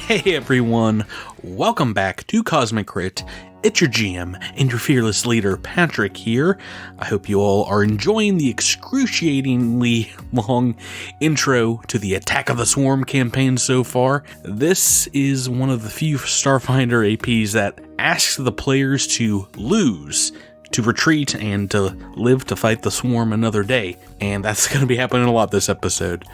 Hey everyone, welcome back to Cosmic Crit. It's your GM and your fearless leader, Patrick here. I hope you all are enjoying the excruciatingly long intro to the Attack of the Swarm campaign so far. This is one of the few Starfinder APs that asks the players to lose, to retreat, and to live to fight the Swarm another day. And that's going to be happening a lot this episode.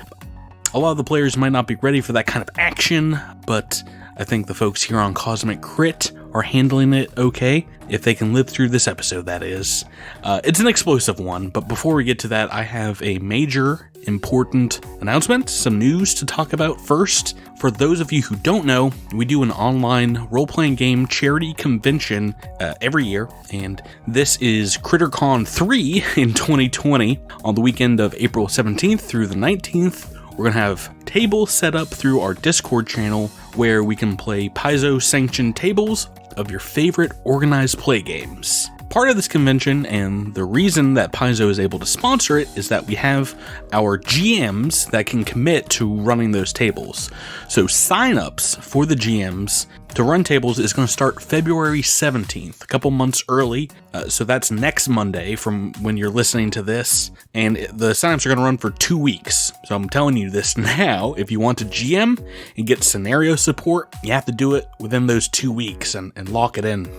A lot of the players might not be ready for that kind of action, but I think the folks here on Cosmic Crit are handling it okay, if they can live through this episode, that is. It's an explosive one, but before we get to that, I have a major, important announcement, some news to talk about first. For those of you who don't know, we do an online role-playing game charity convention every year, and this is CritterCon 3 in 2020 on the weekend of April 17th through the 19th. We're going to have tables set up through our Discord channel where we can play Paizo-sanctioned tables of your favorite organized play games. Part of this convention, and the reason that Paizo is able to sponsor it, is that we have our GMs that can commit to running those tables. So sign-ups for the GMs to run tables is going to start February 17th, a couple months early. So that's next Monday from when you're listening to this. And the signups are going to run for 2 weeks. So I'm telling you this now. If you want to GM and get scenario support, you have to do it within those 2 weeks and lock it in.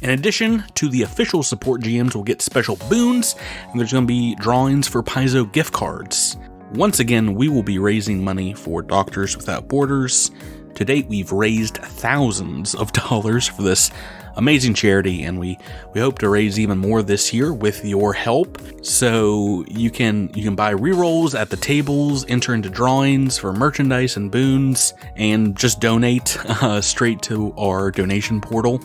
In addition to the official support, GMs will get special boons, and there's going to be drawings for Paizo gift cards. Once again, we will be raising money for Doctors Without Borders. To date, we've raised thousands of dollars for this amazing charity, and we hope to raise even more this year with your help. So you can buy rerolls at the tables, enter into drawings for merchandise and boons, and just donate straight to our donation portal.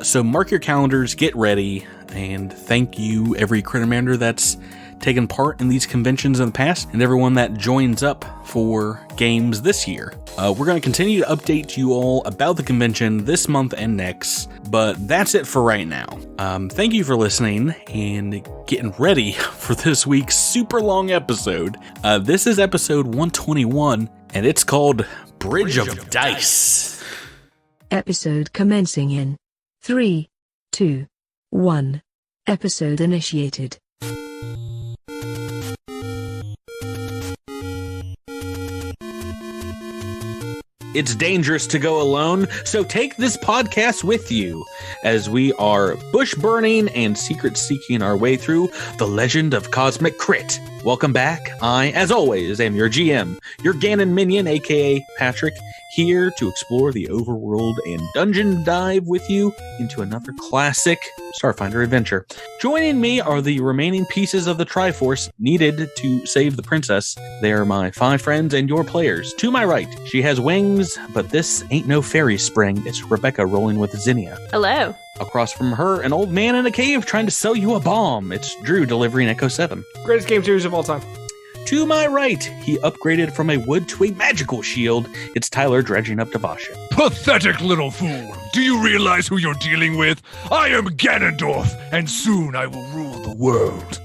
So mark your calendars, get ready, and thank you every Crittermander that's taken part in these conventions in the past, and everyone that joins up for games this year. We're going to continue to update you all about the convention this month and next, but that's it for right now. Thank you for listening and getting ready for this week's super long episode. This is episode 121, and it's called Bridge of Dice. Episode commencing in 3, 2, 1. Episode initiated. It's dangerous to go alone, so take this podcast with you as we are bush burning and secret seeking our way through the legend of Cosmic Crit. Welcome back. I, as always, am your GM, your Ganon minion, aka Patrick, here to explore the overworld and dungeon dive with you into another classic Starfinder adventure. Joining me are the remaining pieces of the Triforce needed to save the princess. They are my 5 friends and your players. To my right, she has wings, but this ain't no fairy spring. It's Rebecca rolling with Zinnia. Hello. Across from her, an old man in a cave trying to sell you a bomb. It's Drew delivering Echo 7. Greatest game series of all time. To my right, he upgraded from a wood to a magical shield. It's Tyler dredging up Devashin. Pathetic little fool. Do you realize who you're dealing with? I am Ganondorf, and soon I will rule the world.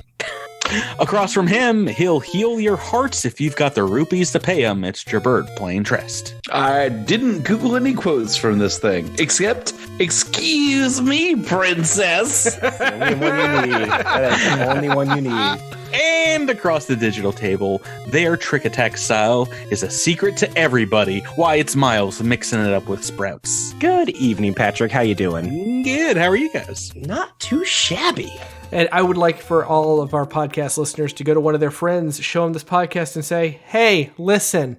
Across from him, he'll heal your hearts if you've got the rupees to pay him. It's Jabert playing Trest. I didn't Google any quotes from this thing, except, "Excuse me, princess." The only one you need. That is the only one you need. And across the digital table, their Trick Attack style is a secret to everybody. Why, it's Miles mixing it up with Sprouts. Good evening, Patrick. How you doing? Good. How are you guys? Not too shabby. And I would like for all of our podcast listeners to go to one of their friends, show them this podcast, and say, "Hey, listen."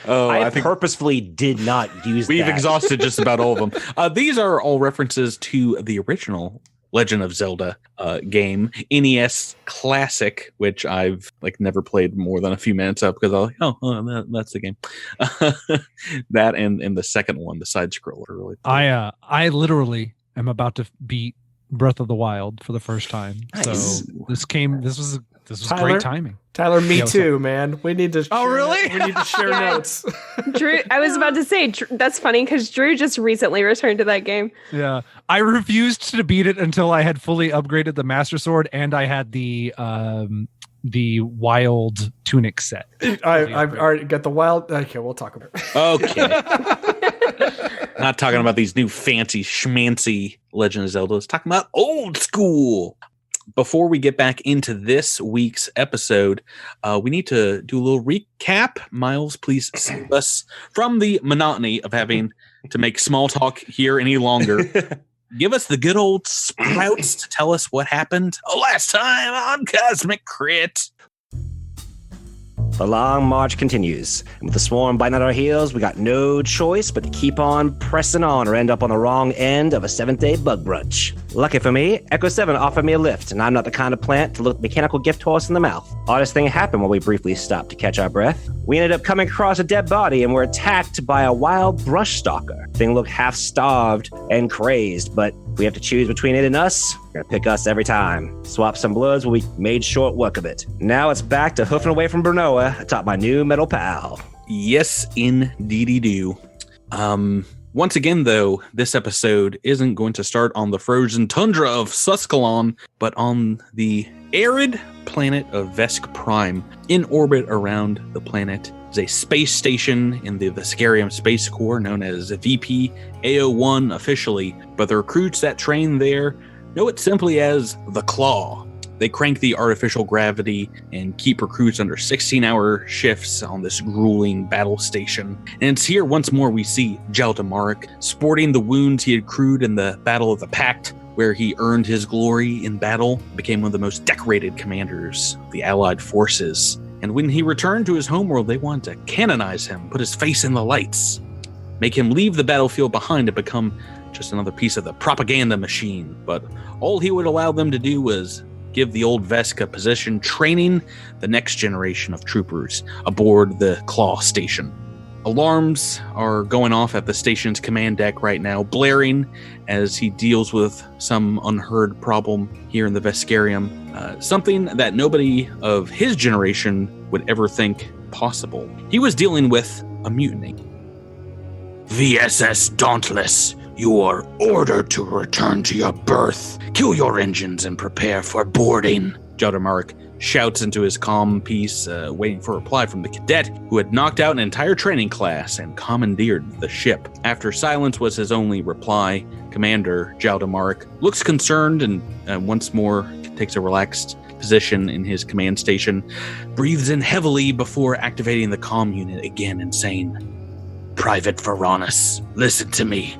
I purposefully did not use We've that. exhausted just about all of them. These are all references to the original Legend of Zelda game, NES Classic, which I've never played more than a few minutes of because I was like, that's the game. That and the second one, the side scroller. Really, I literally am about to beat Breath of the Wild for the first time. Nice. So this was Tyler? great timing. Tyler, me Yeah, too, man. We need to. Oh, really? We need to share Yeah. notes. Drew, I was about to say, that's funny because Drew just recently returned to that game. Yeah. I refused to beat it until I had fully upgraded the Master Sword and I had the the wild tunic set. I've already got the wild. Okay, we'll talk about it. Okay. Not talking about these new fancy schmancy Legend of Zelda. Let's talk about old school. Before we get back into this week's episode, we need to do a little recap. Miles, please save us from the monotony of having to make small talk here any longer. Give us the good old sprouts to tell us what happened last time on Cosmic Crit. The long march continues, and with the swarm biting at our heels, we got no choice but to keep on pressing on or end up on the wrong end of a 7th-day bug brunch. Lucky for me, Echo 7 offered me a lift, and I'm not the kind of plant to look mechanical gift horse in the mouth. Oddest thing happened while we briefly stopped to catch our breath. We ended up coming across a dead body and were attacked by a wild brush stalker. Thing looked half starved and crazed, but we have to choose between it and us. We're gonna pick us every time. Swap some bloods, we made short work of it. Now it's back to hoofing away from Brunoa atop my new metal pal. Yes, indeedy do. Once again, though, this episode isn't going to start on the frozen tundra of Suskalon, but on the arid planet of Vesk Prime. In orbit around the planet is a space station in the Veskarium Space Corps known as VP AO1 officially, but the recruits that train there know it simply as the Claw. They crank the artificial gravity and keep recruits under 16-hour shifts on this grueling battle station. And it's here once more we see Jaldamarik sporting the wounds he had accrued in the Battle of the Pact, where he earned his glory in battle, became one of the most decorated commanders of the Allied forces. And when he returned to his homeworld, they wanted to canonize him, put his face in the lights, make him leave the battlefield behind and become just another piece of the propaganda machine. But all he would allow them to do was give the old Veska position training the next generation of troopers aboard the Claw station. Alarms are going off at the station's command deck right now, blaring as he deals with some unheard problem here in the Veskarium. Something that nobody of his generation would ever think possible. He was dealing with a mutiny. VSS Dauntless, you are ordered to return to your berth. Kill your engines and prepare for boarding. Jaldamarik shouts into his comm piece, waiting for a reply from the cadet who had knocked out an entire training class and commandeered the ship. After silence was his only reply, Commander Jaldamarik looks concerned and once more takes a relaxed position in his command station, breathes in heavily before activating the comm unit again and saying, Private Varanus, listen to me.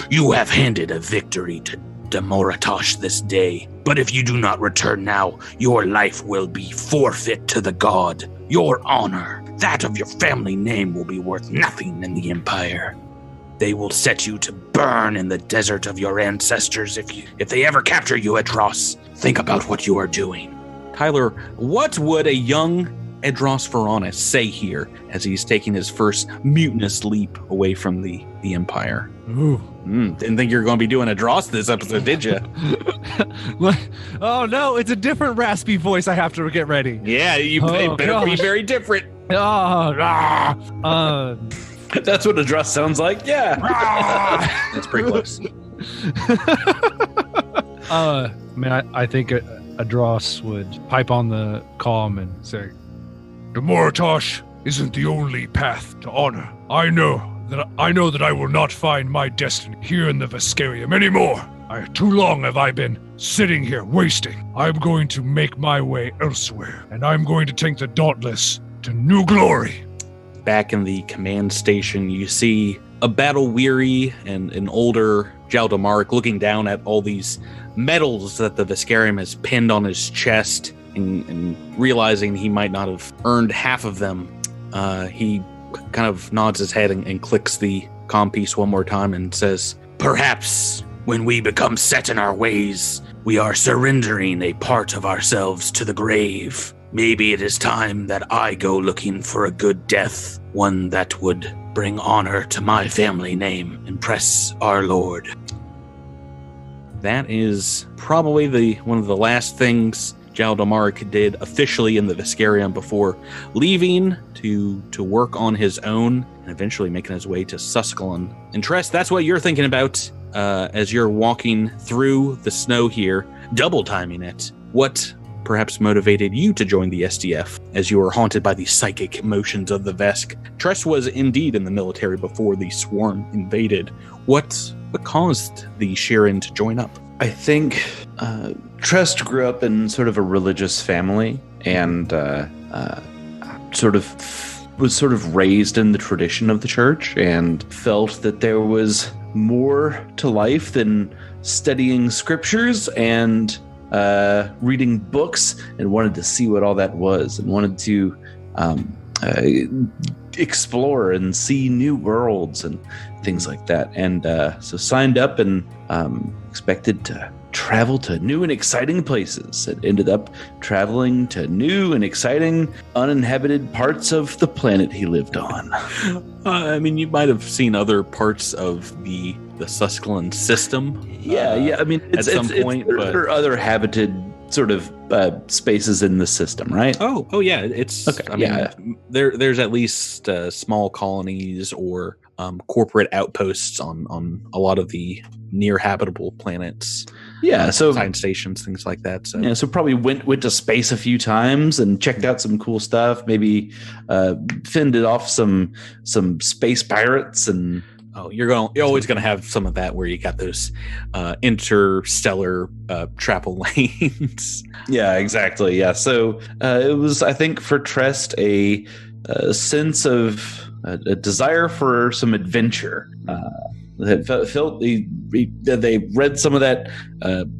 You have handed a victory to Demoratosh this day, but if you do not return now, your life will be forfeit to the god. Your honor, that of your family name, will be worth nothing in the Empire. They will set you to burn in the desert of your ancestors if they ever capture you, Edros. Think about what you are doing. Tyler, what would a young Edros Varanus say here as he's taking his first mutinous leap away from the Empire? Ooh. Didn't think you were going to be doing Edros this episode, did you? Oh no, it's a different raspy voice. I have to get ready. Yeah, it better be very different. That's what Edros sounds like. Yeah. That's pretty close. I think Edros would pipe on the comm and say, Demoratosh isn't the only path to honor. I know that I will not find my destiny here in the Veskarium anymore. Too long have I been sitting here wasting. I'm going to make my way elsewhere, and I'm going to take the Dauntless to new glory. Back in the command station, you see a battle-weary and an older Jaldamarik looking down at all these medals that the Veskarium has pinned on his chest and realizing he might not have earned half of them. He kind of nods his head and clicks the comm piece one more time and says, Perhaps when we become set in our ways, we are surrendering a part of ourselves to the grave. Maybe it is time that I go looking for a good death, one that would bring honor to my family name, impress our Lord. That is probably one of the last things Jaldamarik did officially in the Veskarium before leaving to work on his own and eventually making his way to Suskalon. And Tress, that's what you're thinking about as you're walking through the snow here, double timing it. What perhaps motivated you to join the SDF as you were haunted by the psychic emotions of the Vesk. Tress was indeed in the military before the swarm invaded. What caused the Sheeran to join up? I think Trest grew up in sort of a religious family and was sort of raised in the tradition of the church and felt that there was more to life than studying scriptures and reading books, and wanted to see what all that was and wanted to explore and see new worlds and things like that. And so signed up and expected to travel to new and exciting places. It ended up traveling to new and exciting uninhabited parts of the planet he lived on. I mean, you might have seen other parts of the Susclan system. Yeah. I mean, at some point, there are other habited sort of spaces in the system, right? Oh yeah. It's okay. I mean, there's at least small colonies or corporate outposts on a lot of the near habitable planets. Yeah, so science stations, things like that. So so probably went to space a few times and checked out some cool stuff. Maybe fended off some space pirates and. Oh, you're always gonna have some of that where you got those interstellar travel lanes. Yeah, exactly. Yeah, so it was, I think, for Trest a sense of a desire for some adventure. They read some of that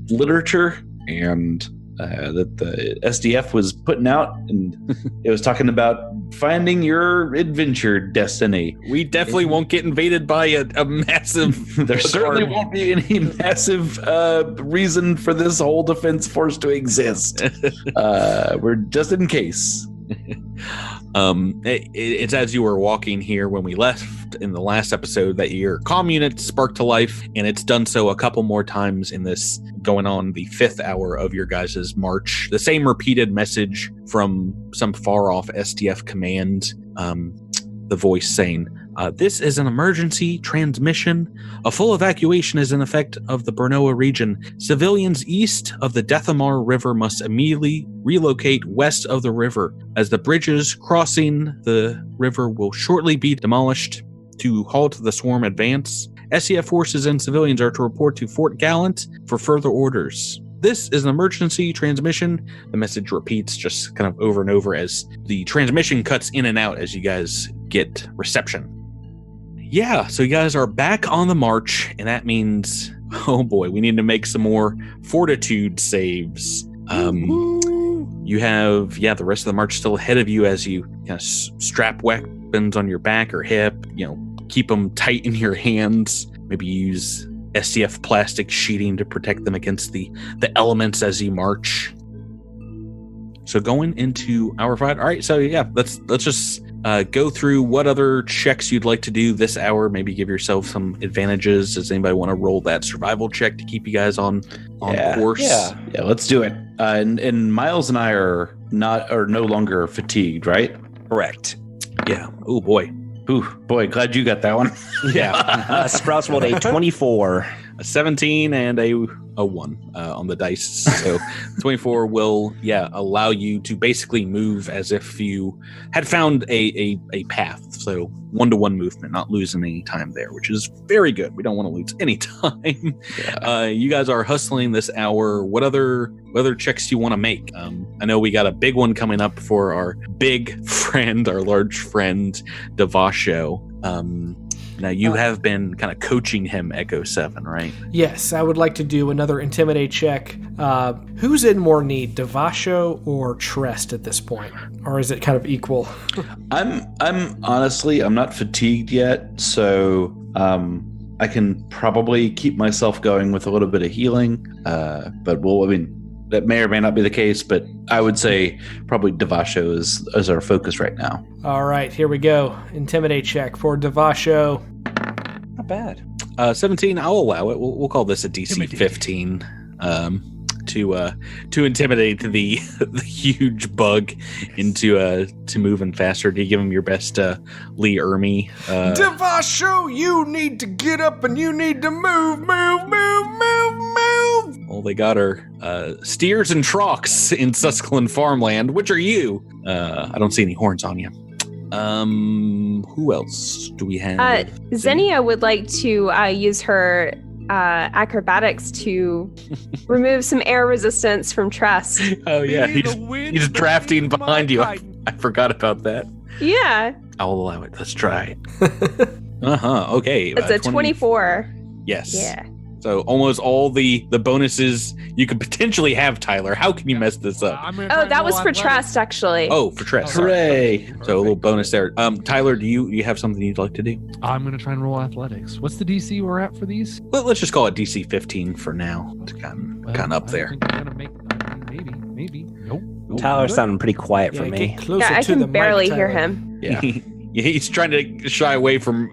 literature and that the SDF was putting out, and it was talking about finding your adventure destiny. We definitely won't get invaded by a massive. There certainly won't be any massive reason for this whole defense force to exist. We're just in case. It's as you were walking here when we left in the last episode that your comm unit sparked to life, and it's done so a couple more times in this going on the 5th hour of your guys' march. The same repeated message from some far off SDF command, the voice saying, this is an emergency transmission. A full evacuation is in effect of the Bernoa region. Civilians east of the Dethamar River must immediately relocate west of the river, as the bridges crossing the river will shortly be demolished to halt the swarm advance. SCF forces and civilians are to report to Fort Gallant for further orders. This is an emergency transmission. The message repeats just kind of over and over as the transmission cuts in and out as you guys get reception. Yeah, so you guys are back on the march, and that means, oh boy, we need to make some more fortitude saves. You have, the rest of the march still ahead of you as you kind of strap weapons on your back or hip, keep them tight in your hands, maybe use SCF plastic sheeting to protect them against the elements as you march. So going into hour 5. All right, so let's just go through what other checks you'd like to do this hour. Maybe give yourself some advantages. Does anybody want to roll that survival check to keep you guys on course? Yeah, let's do it. And Miles and I are no longer fatigued, right? Correct. Yeah. Oh boy. Ooh, boy, glad you got that one. Yeah. Sprouts rolled a 24. A 17 and a 1 on the dice. So 24 will, allow you to basically move as if you had found a path. So 1-to-1 movement, not losing any time there, which is very good. We don't want to lose any time. Yeah. You guys are hustling this hour. What other checks do you want to make? I know we got a big one coming up for our big friend, our large friend, Devasho. Now, you have been kind of coaching him, Echo 7, right? Yes, I would like to do another Intimidate check. Who's in more need, Devasho or Trest at this point? Or is it kind of equal? I'm honestly, I'm not fatigued yet, so I can probably keep myself going with a little bit of healing. But that may or may not be the case, but I would say probably Devasho is our focus right now. All right, here we go. Intimidate check for Devasho. Not bad. 17, I'll allow it. We'll call this a DC 15 to intimidate the huge bug into moving faster. Do you give him your best Lee Ermey? Devasho, you need to get up and you need to move. All they got are steers and trocks in Susclin farmland. Which are you? I don't see any horns on you. Who else do we have? Xenia would like to use her acrobatics to remove some air resistance from Trust. Oh yeah, he's drafting behind you. I forgot about that. Yeah. I'll allow it. Let's try it. Okay. It's a 24. Yes. Yeah. So almost all the bonuses you could potentially have, Tyler. How can you mess this up? Oh, that was for Trust, actually. Oh, for Trust. Hooray! So a little bonus there. Tyler, do you have something you'd like to do? I'm going to try and roll athletics. What's the DC we're at for these? Well, let's just call it DC 15 for now. It's kind of up there. I think I'm gonna maybe. Nope. Tyler's sounding pretty quiet for Yeah, me. get closer Yeah, I to the can barely mic, hear Tyler. him. Yeah. He's trying to shy away from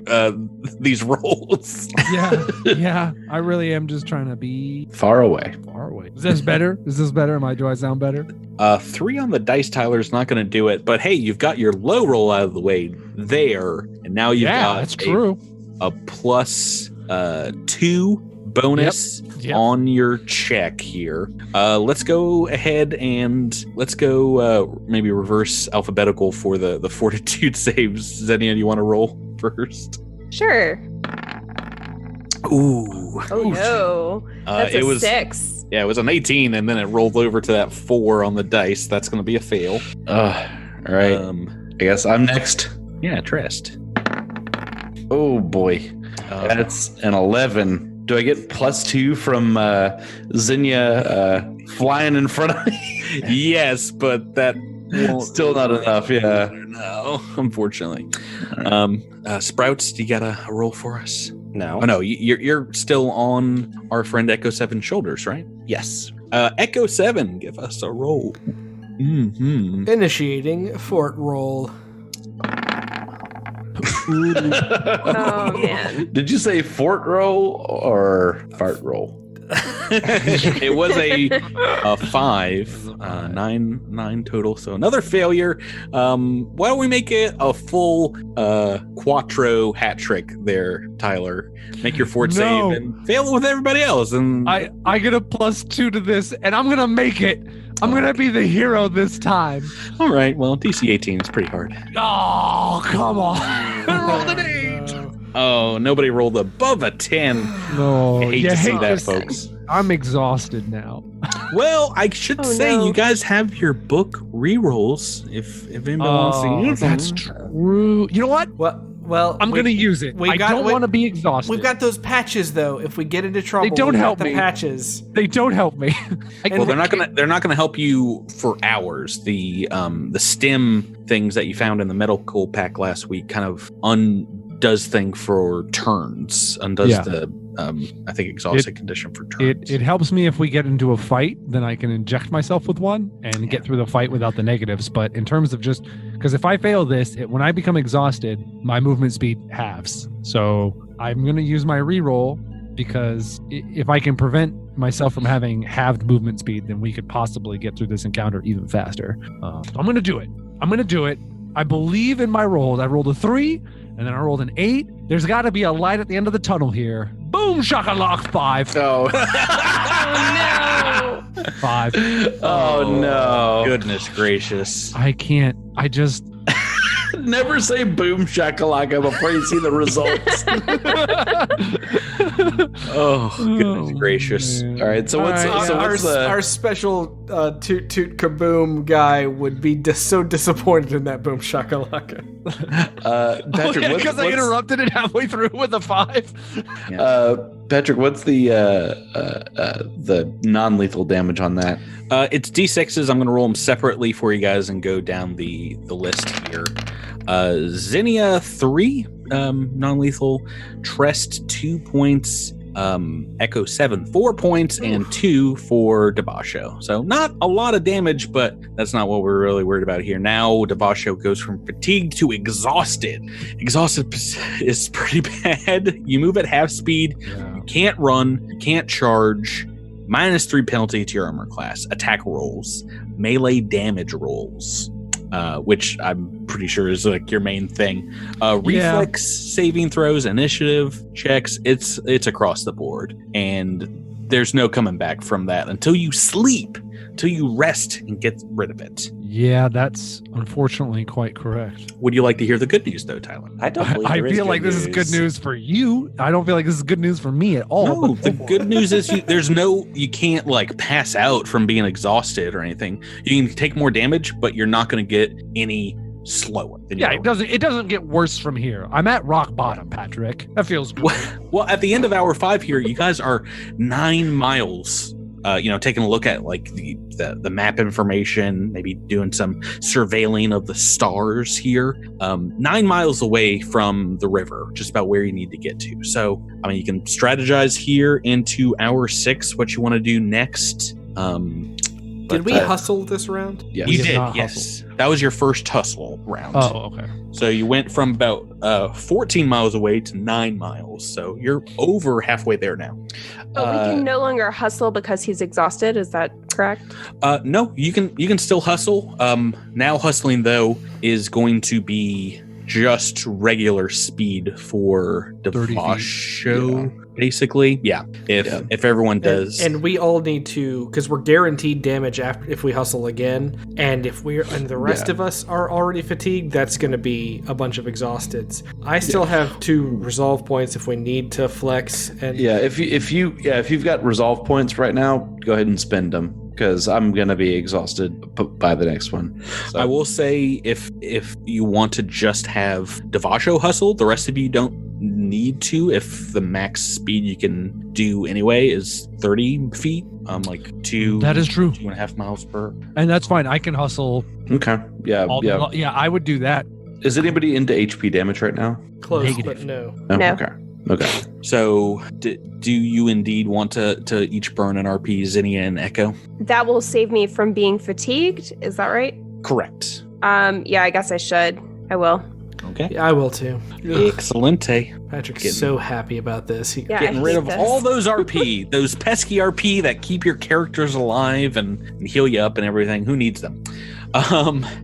these rolls. Yeah. I really am just trying to be Far away. far away. Is this better? Do I sound better? 3 on the dice, Tyler's not going to do it. But hey, you've got your low roll out of the way there, and now you've got that's true. a plus 2 bonus Yep. on your check here. Let's go ahead and let's go maybe reverse alphabetical for the fortitude saves. Xenia, do you want to roll first? Sure. Ooh. Oh, no. That's it a was 6. Yeah, it was an 18, and then it rolled over to that 4 on the dice. That's going to be a fail. All right. I guess I'm next. Yeah, Trest. Oh boy, that's an 11. Do I get +2 from Xenia flying in front of me? Yes, but that won't Still not enough. Yeah. No, unfortunately. Sprouts, do you got a roll for us? No. Oh no, you're still on our friend Echo 7's shoulders, right? Yes. Echo 7, give us a roll. Mm-hmm. Initiating fort roll. Oh, man. Did you say fort roll or fart roll? It was a 5, 9 total. So another failure. Why don't we make it a full quattro hat trick there, Tyler? Make your fort save and fail with everybody else. And I get a +2 to this, and I'm gonna make it. I'm gonna be the hero this time. all right. Well, DC 18 is pretty hard. Oh, come on! I rolled an 8. Oh, nobody rolled above a 10. No, I hate you to see that, this. folks. I'm exhausted now. Well, I should Oh, say no. you guys have your book rerolls. If anybody wants to use them. That's true. You know what? Well, I'm gonna use it. I don't want to be exhausted. We've got those patches though. If we get into trouble, don't we've got help the me. patches. They don't help me. Well, they're not gonna help you for hours. The stem things that you found in the medical pack last week kind of undoes thing for turns. Undoes the I think exhausted condition for turns. It helps me if we get into a fight, then I can inject myself with one and get through the fight without the negatives. But in terms of just because if I fail this, when I become exhausted, my movement speed halves. So I'm going to use my reroll because if I can prevent myself from having halved movement speed, then we could possibly get through this encounter even faster. So I'm going to do it. I believe in my rolls. I rolled a 3 and then I rolled an 8. There's got to be a light at the end of the tunnel here. Boom, shakalak, 5. Oh. Oh, no. 5. Oh no. Goodness gracious. I can't. I just. Never say boom shakalaka before you see the results. Oh, goodness gracious. All right. So what's Our special toot toot kaboom guy would be so disappointed in that boom shakalaka. Patrick? Because I interrupted it halfway through with a 5. Patrick, what's the non-lethal damage on that? It's D6s. I'm going to roll them separately for you guys and go down the list here. Xenia 3 non-lethal, Trest 2 points, Echo 7 4 points, and 2 for Dabasho. So not a lot of damage, but that's not what we're really worried about here. Now Dabasho goes from fatigued to exhausted. Exhausted is pretty bad. You move at half speed. You can't run. You can't charge. -3 penalty to your armor class. Attack rolls. Melee damage rolls. Which I'm pretty sure is like your main thing. Reflex saving throws, initiative checks. It's across the board. And there's no coming back from that until you sleep, until you rest and get rid of it. Yeah, that's unfortunately quite correct. Would you like to hear the good news, though, Tyler? I don't believe I there is feel good like this is good news for you. I don't feel like this is good news for me at all. No, but the good news is you can't like pass out from being exhausted or anything. You can take more damage, but you're not going to get any slower. Than yeah, you it doesn't get worse from here. I'm at rock bottom, Patrick. That feels good. Well, at the end of hour 5 here, you guys are 9 miles. Taking a look at like the map information, maybe doing some surveilling of the stars here. 9 miles away from the river, just about where you need to get to. So, I mean, you can strategize here into hour 6 what you want to do next. Did we hustle this round? Yes. You did did, not yes. That was your first hustle round. Oh, okay. So you went from about 14 miles away to 9 miles. So you're over halfway there now. But we can no longer hustle because he's exhausted. Is that correct? No, you can still hustle. Now hustling though is going to be just regular speed for 30 feet. Devasho, basically. Yeah. If everyone does. And we all need to, because we're guaranteed damage after if we hustle again. And if the rest of us are already fatigued, that's going to be a bunch of exhausteds. I still have 2 resolve points if we need to flex. And if you've got resolve points right now, go ahead and spend them, because I'm gonna be exhausted by the next one. So. I will say if you want to just have Devasho hustle, the rest of you don't need to. If the max speed you can do anyway is 30 feet, like 2. That is true. 2.5 miles per. And that's fine. I can hustle. Okay. Yeah. Yeah, I would do that. Is anybody into HP damage right now? close, Negative. but no. Oh, No. Okay. So do you indeed want to each burn an RP Zinnia and Echo? That will save me from being fatigued. Is that right? Correct. Yeah, I guess I should. I will. Okay. Yeah, I will too. Excellente. Patrick's Getting- so happy about this. Yeah, Getting I rid hate of this. all those RP, those pesky RP that keep your characters alive and heal you up and everything. Who needs them?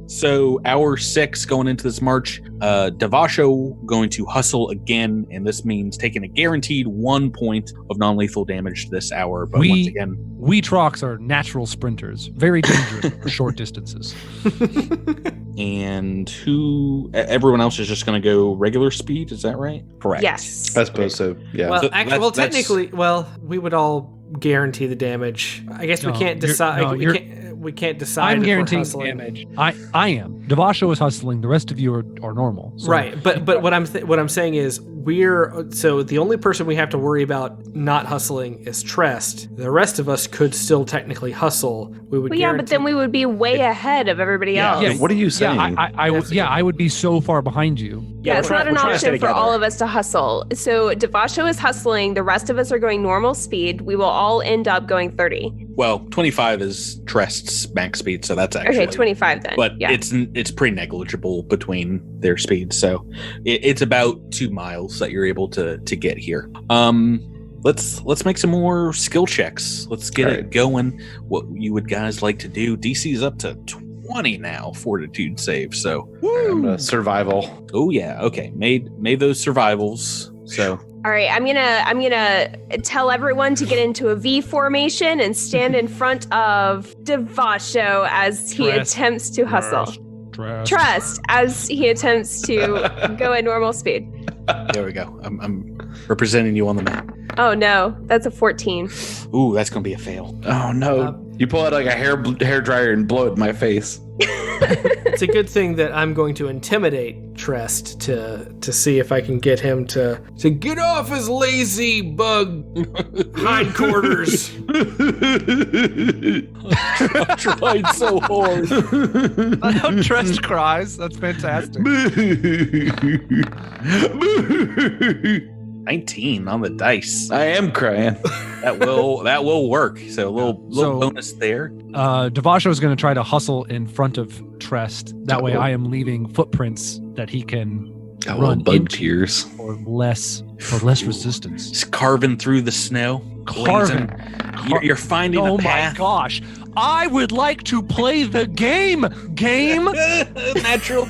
So hour 6 going into this march, Devasho going to hustle again, and this means taking a guaranteed 1 point of non-lethal damage this hour. But once again, We Trox are natural sprinters, very dangerous for short distances. and everyone else is just going to go regular speed. Is that right? Correct. Yes. I suppose so. Yeah. Well, So actually, that's- technically, we would all guarantee the damage. I guess we No, can't you're- decide. no, you're- we can't decide. I'm if we're guaranteeing hustling. damage. I am. Devasho is hustling. The rest of you are normal. So Right, but what I'm saying is so the only person we have to worry about not hustling is Trest. The rest of us could still technically hustle. We would. Well, yeah, but then we would be way ahead of everybody else. Yeah, What are you saying? Yeah, I would be so far behind you. Yeah, it's not an we're trying to stay option for together. all of us to hustle. So Devasho is hustling. The rest of us are going normal speed. We will all end up going 30. Well, 25 is Trest's max speed, so that's actually Okay, 25 then. But yeah. it's pretty negligible between their speeds, so it's about 2 miles that you're able to get here. Let's make some more skill checks. Let's get it going. What you would guys like to do? DC is up to 20 now, fortitude save. So I'm gonna survival. oh yeah, okay, made those survivals. So All right, I'm gonna tell everyone to get into a V formation and stand in front of Devasho as he Trust. attempts to hustle. Trust as he attempts to go at normal speed. there we go. I'm representing you on the map. Oh no, that's a 14. Ooh, that's gonna be a fail. Oh no! You pull out like a hair dryer and blow it in my face. It's a good thing that I'm going to intimidate Trest to see if I can get him to get off his lazy bug hindquarters. I tried so hard. How Trest cries. That's fantastic. 19 on the dice. I am crying. That will work. So a little So- bonus there. Devasho is going to try to hustle in front of Trest. That way, I am leaving footprints that he can Oh, run bug into tears. for less resistance. Just carving through the snow. Carving. You're finding Oh a my path. gosh! I would like to play the game. natural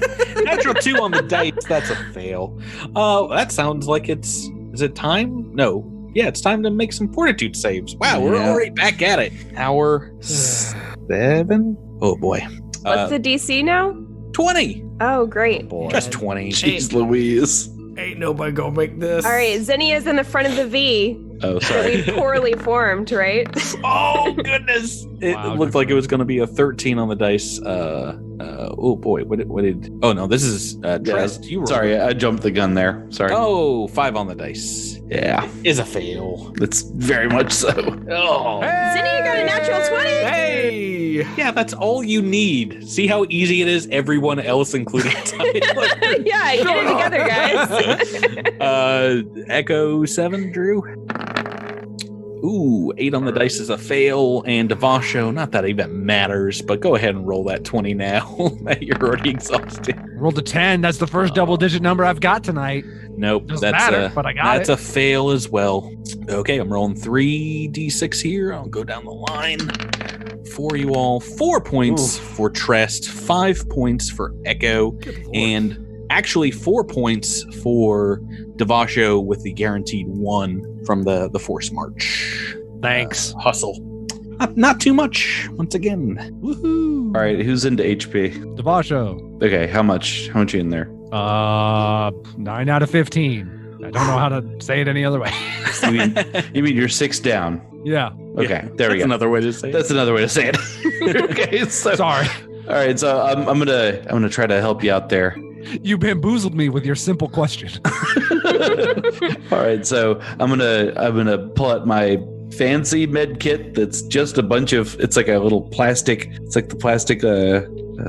2 on the dice. That's a fail. That sounds like is it time? No. Yeah, it's time to make some fortitude saves. Wow, we're Yeah. already back at it. Hour 7. Oh boy. What's the DC now? 20. Oh, great. Boy. Just 20. Jeez Louise. Ain't nobody gonna make this. All right, Zinnia's in the front of the V. Oh, That sorry. we poorly formed, right? Oh goodness! It Wow, looked good like it for was going to be a 13 on the dice. Oh boy, what did? Oh no, this is Trest. You rolled. Sorry, I jumped the gun there. Sorry. Oh, 5 on the dice Yeah, is a fail. it's very much so. Oh, Zinnia got a natural 20. Hey! yeah, that's all you need. See how easy it is. Everyone else, including Tyler. Yeah, get it together, guys. Echo 7, Drew. Ooh, 8 on the dice is a fail, and Devasho, not that it even matters, but go ahead and roll that 20 now that you're already exhausted. Rolled a 10. That's the first double-digit number I've got tonight. Nope, Doesn't matter, but I got that's it. a fail as well. Okay, I'm rolling 3d6 here. I'll go down the line for you all. 4 points for Trest, 5 points for Echo, and actually 4 points for Devasho with the guaranteed 1 from the Force March. Thanks. Hustle. Not too much, once again. Woohoo. All right, who's into HP? Devasho. Okay, how much? How much in there? 9 out of 15. I don't know how to say it any other way. You mean you're 6 down? Yeah. Okay, Yeah, there we that's go. another way to say it. That's another way to say it. Okay, so Sorry. all right, so I'm gonna try to help you out there. You bamboozled me with your simple question. All right, so I'm gonna pull out my fancy med kit that's just a bunch of, it's like a little plastic, it's like the plastic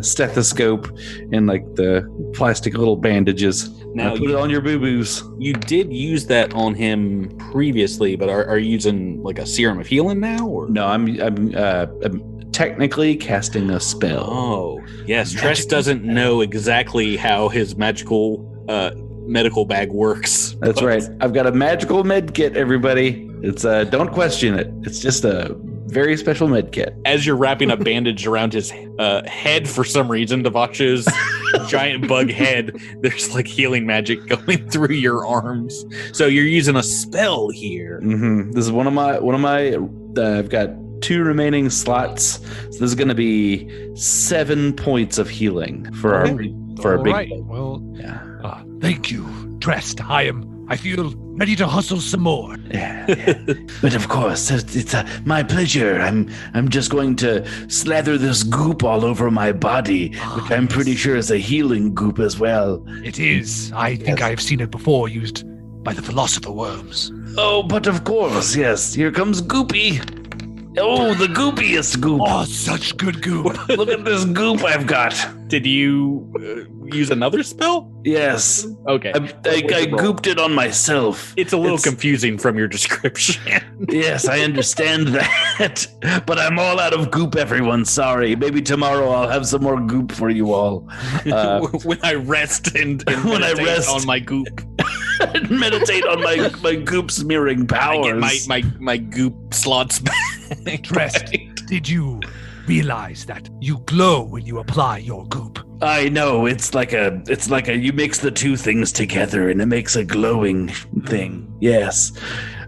stethoscope and like the plastic little bandages. Now Now put it on your boo-boos. You did use that on him previously, but are you using like a serum of healing now? Or No, I'm technically casting a spell. Oh, yes. Trest doesn't know exactly how his magical medical bag works. That's but right. I've got a magical med kit, everybody. It's don't question it. It's just a very special med kit. As you're wrapping a bandage around his head, for some reason, Devasho's giant bug head, there's like healing magic going through your arms. So you're using a spell here. This is one of my. I've got 2 remaining slots. So this is going to be 7 points of healing for our All big. right. Well, Yeah. thank you, Trest. I feel ready to hustle some more. Yeah. But of course, it's my pleasure. I'm just going to slather this goop all over my body, which I'm pretty sure is a healing goop as well. It is. I think I've seen it before used by the philosopher worms. Oh, but of course, yes. Here comes Goopy. Oh, the goopiest goop. Oh, such good goop. Look at this goop I've got. Did you use another spell? Yes. Okay. I gooped it on myself. It's a little It's- confusing from your description. Yes, I understand that. But I'm all out of goop, everyone. Sorry. Maybe tomorrow I'll have some more goop for you all. When I rest and When I meditate rest. on my goop, Meditate on my goop smearing powers. I get my goop slots back. Trest, did you realize that you glow when you apply your goop? I know, it's like a you mix the 2 things together and it makes a glowing thing. Yes.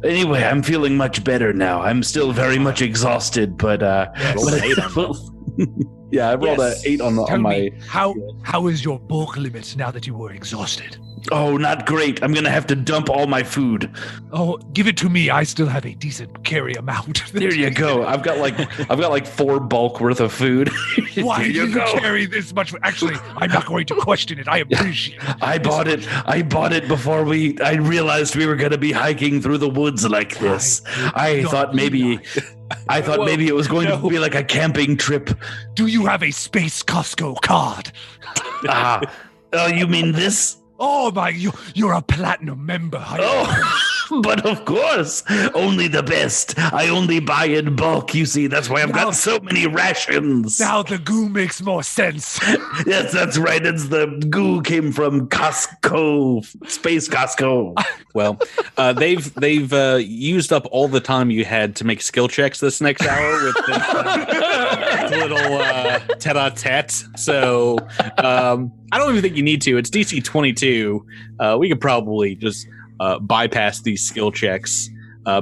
Anyway, I'm feeling much better now. I'm still very much exhausted, but yeah, I rolled Yes. an 8 on Tell my. me, how is your bulk limit now that you were exhausted? Oh, not great. I'm gonna have to dump all my food. Oh, give it to me. I still have a decent carry amount. There you go. I've got like 4 bulk worth of food. Why Here do you you go. carry this much? Actually, I'm not going to question it. I appreciate it. I bought it before I realized we were going to be hiking through the woods like this. I thought maybe it was going to be like a camping trip. Do you have a Space Costco card? Oh, you mean this? Oh my, you're a platinum member. Oh, but of course, only the best. I only buy in bulk, you see. That's why I've got so many rations. Now the goo makes more sense. Yes, that's right. It's the goo came from Costco, Space Costco. Well, they've used up all the time you had to make skill checks this next hour with this little tete-a-tete. So I don't even think you need to. It's DC 22. We could probably just bypass these skill checks.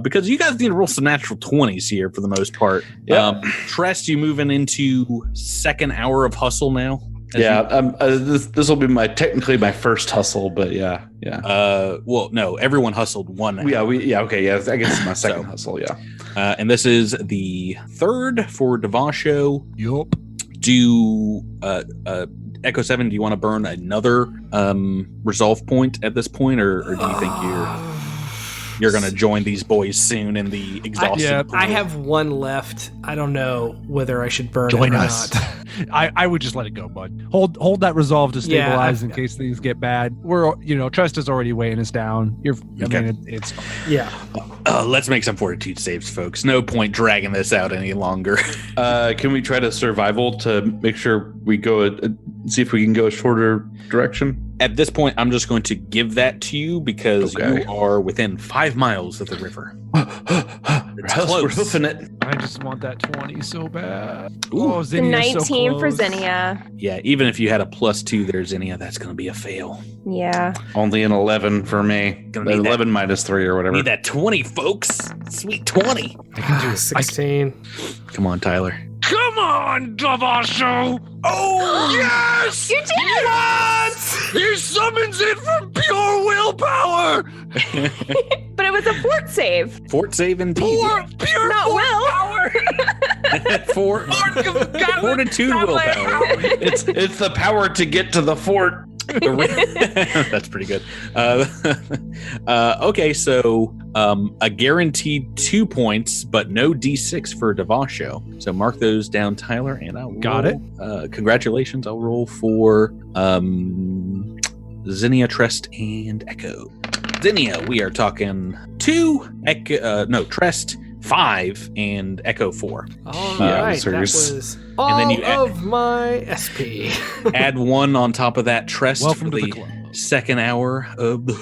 because you guys need to roll some natural 20s here for the most part. Yep. Trest, you moving into second hour of hustle now? This will be technically my first hustle, but yeah. Well, no, everyone hustled one. Okay, I guess it's my second hustle, yeah. And this is the third for Devasho. Yup. Do Echo 7, do you want to burn another resolve point at this point, or do you think you're going to join these boys soon in the exhausted pool? I have one left. I don't know whether I should burn Join it or us. not. I would just let it go, bud. Hold that resolve to stabilize in case things get bad. Trust is already weighing us down. It's fine. Yeah. Let's make some fortitude saves, folks. No point dragging this out any longer. Can we try to survival to make sure we go see if we can go a shorter direction? At this point, I'm just going to give that to you because you are within 5 miles of the river. It's close. We're hoofing it. I just want that 20 so bad. Ooh. Oh, The Zinnia's 19 so for close. Zinnia. Yeah, even if you had a +2 there, Zinnia, that's going to be a fail. Yeah. Only an 11 for me. Gonna need 11 minus 3 or whatever. Need that 20, folks. Sweet 20. I can do it. 16. Come on, Tyler. Come on, Devasho! Oh, yes! You did it! He summons it from pure willpower! But it was a fort save. Fort save indeed. Pure Not will. Fortitude willpower. It's the power to get to the fort. That's pretty good. Okay, so a guaranteed 2 points, but no D6 for Devasho. So mark those down, Tyler, and I'll roll. Got it. Congratulations. I'll roll for Zinnia, Trest, and Echo. Zinnia, we are talking 2, Trest 5, and Echo 4. All right. so That yours- was all then you of my SP. Add 1 on top of that, Trest, Welcome for to the the club. second hour of the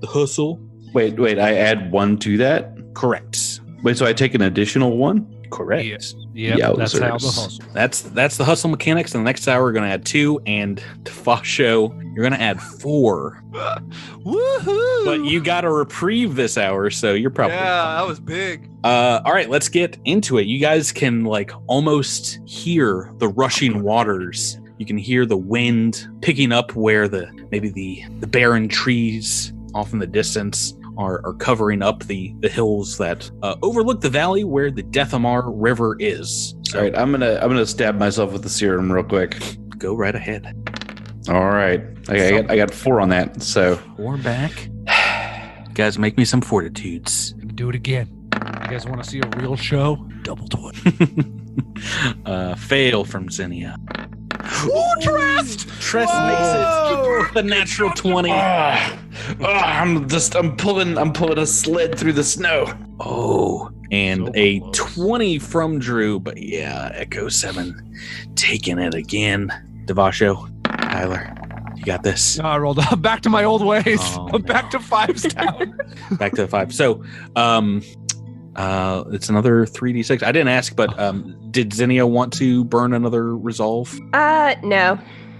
hustle. Wait, I add 1 to that? Correct. Wait, so I take an additional 1? Correct. Yes. Yep, that's how the Yowzers. hustle. That's the hustle mechanics. And the next hour, we're going to add 2, and to Fasho, you're going to add 4. Woohoo! But you got a reprieve this hour, so you're probably fine. that was big. All right, let's get into it. You guys can almost hear the rushing waters. You can hear the wind picking up where maybe the barren trees off in the distance are covering up the hills that overlook the valley where the Dethamar River is. So All right, I'm gonna stab myself with the serum real quick. go right ahead. All right, I got 4 on that. So 4 back. You guys, make me some fortitudes. Do it again. You guys want to see a real show? Double 20. Fail from Zinnia. Ooh, Trest! Trest makes it the natural 20. I'm pulling a sled through the snow. Oh, and So a close. 20 from Drew, but yeah, Echo 7 taking it again. Devasho, Tyler, you got this. I rolled up back to my old ways. Oh, I'm back to 5s down. Back to the 5. So, it's another 3d6. I didn't ask, but did Zinnia want to burn another resolve? No.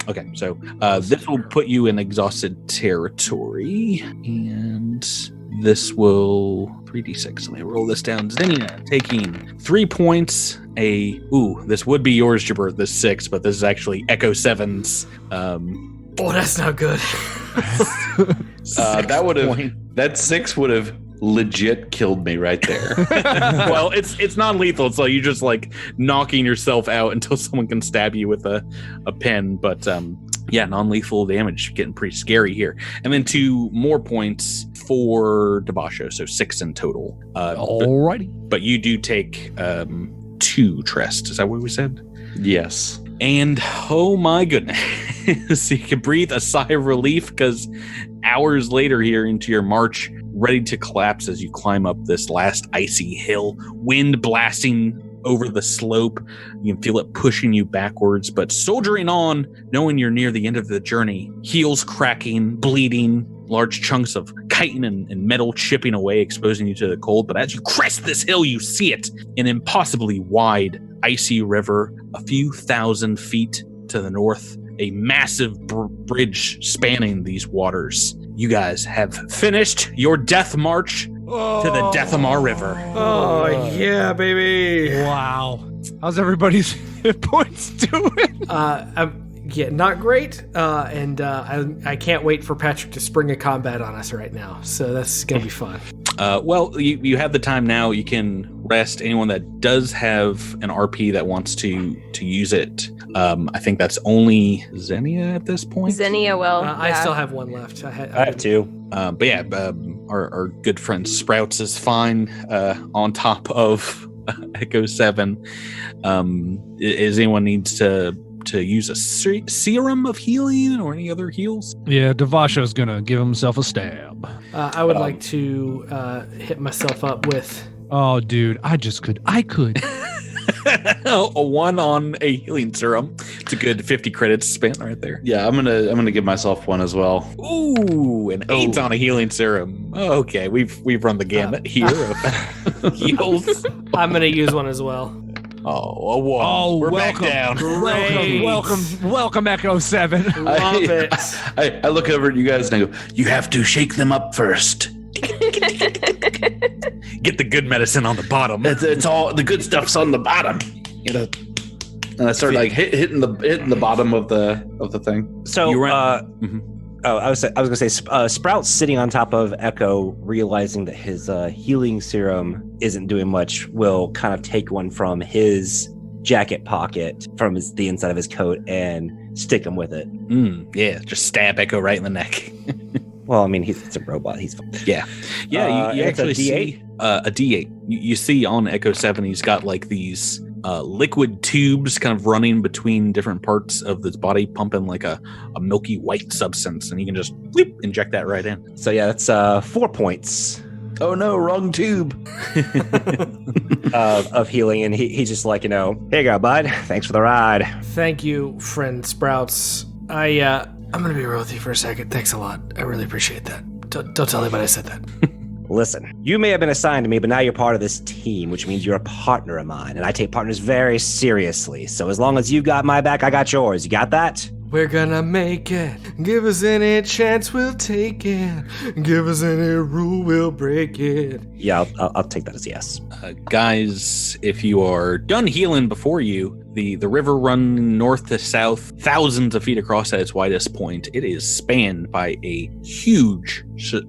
Okay, so this will put you in exhausted territory, and this will 3d6. Let me roll this down. Zinnia taking 3 points. This would be yours, Jabert, this 6, but this is actually Echo 7's. Oh, that's not good. That 6 would have legit killed me right there. Well, it's non-lethal, so you just knocking yourself out until someone can stab you with a pen. But yeah, non-lethal damage, getting pretty scary here. And then 2 more points for Devasho, so 6 in total. Alrighty. But you do take 2 Trest. Is that what we said? Yes. And oh my goodness, so you can breathe a sigh of relief because hours later here into your march, ready to collapse as you climb up this last icy hill, wind blasting over the slope. You can feel it pushing you backwards, but soldiering on, knowing you're near the end of the journey, heels cracking, bleeding, large chunks of chitin and metal chipping away, exposing you to the cold. But as you crest this hill, you see it, an impossibly wide, icy river, a few thousand feet to the north, a massive bridge spanning these waters. You guys have finished your death march to the Deathamar River. Oh, yeah, baby. Wow. How's everybody's hit points doing? Yeah, not great. And I can't wait for Patrick to spring a combat on us right now. So that's going to be fun. Well, you have the time now. You can rest. Anyone that does have an RP that wants to use it, I think that's only Xenia at this point. Xenia will. I still have one left. I have two. But yeah, our good friend Sprouts is fine on top of Echo 7. Is anyone needs to use a serum of healing or any other heals? Yeah, Devasho's gonna give himself a stab. I would like to hit myself up with. Oh, dude, I could. A 1 on a healing serum. It's a good 50 credits spent right there. Yeah, I'm gonna give myself one as well. Ooh, an 8 on a healing serum. Oh, okay, we've run the gamut here of heals. I'm gonna use one as well. Oh, a 1. Oh, we're welcome. back down. Great. Welcome, Echo 7. Love it. I look over at you guys and I go, you have to shake them up first. Get the good medicine on the bottom. It's all the good stuff's on the bottom. You know. And I start like hitting the bottom of the thing. So, You I was gonna say, Sprout's sitting on top of Echo, realizing that his healing serum isn't doing much, will kind of take one from his jacket pocket, from the inside of his coat, and stick him with it. Yeah, just stab Echo right in the neck. Well, I mean, it's a robot. He's fine. Yeah, you it's a actually D8? see a D8. You see on Echo 7, he's got like these liquid tubes kind of running between different parts of his body, pumping like a milky white substance, and you can just inject that right in. So yeah, that's 4 points Oh no, wrong tube. of healing, and he's just like, here you go, bud. Thanks for the ride. Thank you, friend Sprouts. I'm gonna be real with you for a second. Thanks a lot. I really appreciate that. Don't tell anybody I said that. Listen, you may have been assigned to me, but now you're part of this team, which means you're a partner of mine, and I take partners very seriously. So as long as you got my back, I got yours. You got that? We're gonna make it. Give us any chance, we'll take it. Give us any rule, we'll break it. Yeah, I'll take that as a yes. Guys, if you are done healing before you, the river running north to south, thousands of feet across at its widest point, it is spanned by a huge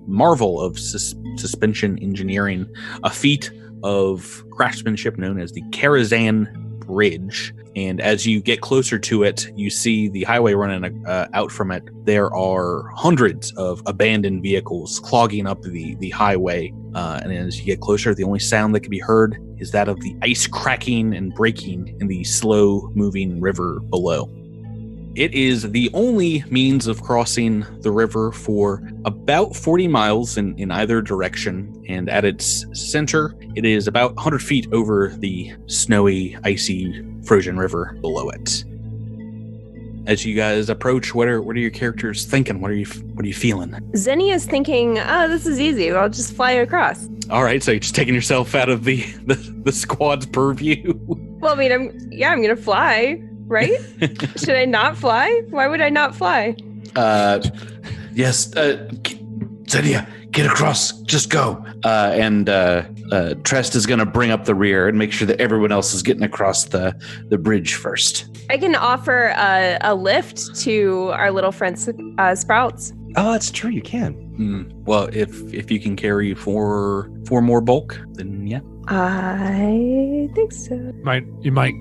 marvel of suspension engineering, a feat of craftsmanship known as the Karazhan Bridge. And as you get closer to it, you see the highway running out from it. There are hundreds of abandoned vehicles clogging up the highway. And as you get closer, the only sound that can be heard is that of the ice cracking and breaking in the slow-moving river below. It is the only means of crossing the river for about 40 miles in either direction, and at its center, it is about 100 feet over the snowy, icy, frozen river below it. As you guys approach, what are your characters thinking? What are you feeling? Xenia's thinking, this is easy. I'll just fly across. All right, so you're just taking yourself out of the squad's purview. Well, I mean, I'm gonna fly, right? Should I not fly? Why would I not fly? Yes, Xenia, get across. Just go. And Trest is going to bring up the rear and make sure that everyone else is getting across the bridge first. I can offer a lift to our little friend Sprouts. Oh, that's true. You can. Well, if you can carry four more bulk, then yeah. I think so. You might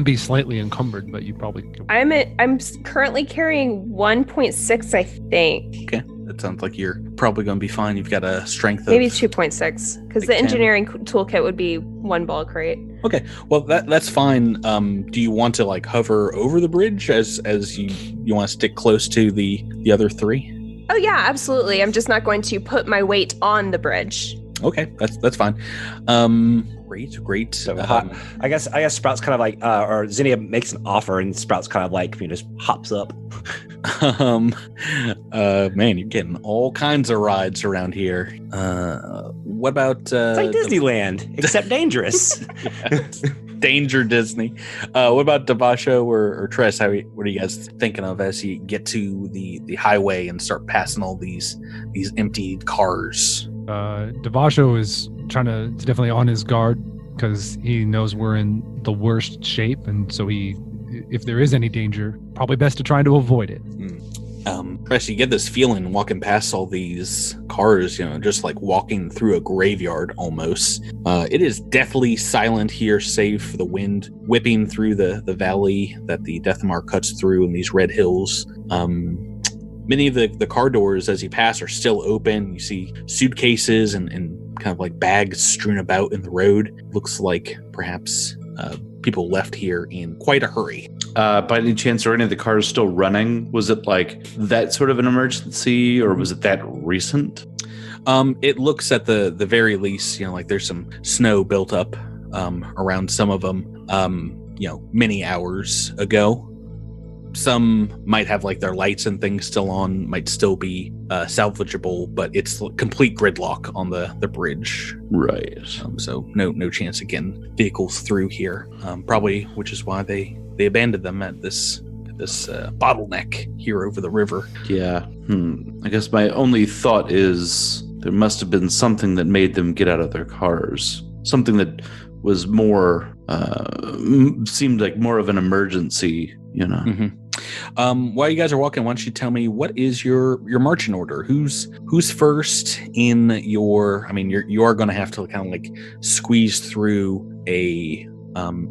be slightly encumbered, but you probably can. I'm currently carrying 1.6, I think. Okay, that sounds like you're probably going to be fine. You've got a strength of maybe 2.6, because the engineering toolkit would be 1 bulk, right? Okay, well that's fine. Do you want to like hover over the bridge as you want to stick close to the other 3? Oh yeah, absolutely. I'm just not going to put my weight on the bridge. Okay, that's fine. Great. So I guess Sprouts kind of like, or Xenia makes an offer, and Sprouts kind of like, just hops up. Man, you're getting all kinds of rides around here. What about? It's like Disneyland, except dangerous. Danger Disney. What about Devasho or Tress? What are you guys thinking of as you get to the highway and start passing all these empty cars? Devasho is trying to definitely on his guard because he knows we're in the worst shape, and so if there is any danger, probably best to try to avoid it. Chris, you get this feeling walking past all these cars, just like walking through a graveyard almost. It is deathly silent here, save for the wind whipping through the valley that the Deathmar cuts through in these red hills. Many of the car doors as you pass are still open. You see suitcases and kind of like bags strewn about in the road. Looks like perhaps people left here in quite a hurry. By any chance, are any of the cars still running? Was it like that sort of an emergency, or was it that recent? It looks at the very least, like there's some snow built up around some of them, many hours ago. Some might have like their lights and things still on, might still be salvageable, but it's complete gridlock on the bridge. Right. So no chance of getting vehicles through here. Probably, which is why they abandoned them at this bottleneck here over the river. Yeah. I guess my only thought is there must have been something that made them get out of their cars. Something that was more, seemed like more of an emergency, Mm-hmm. While you guys are walking, why don't you tell me what is your marching order? Who's first in your? You are going to have to kind of like squeeze through a.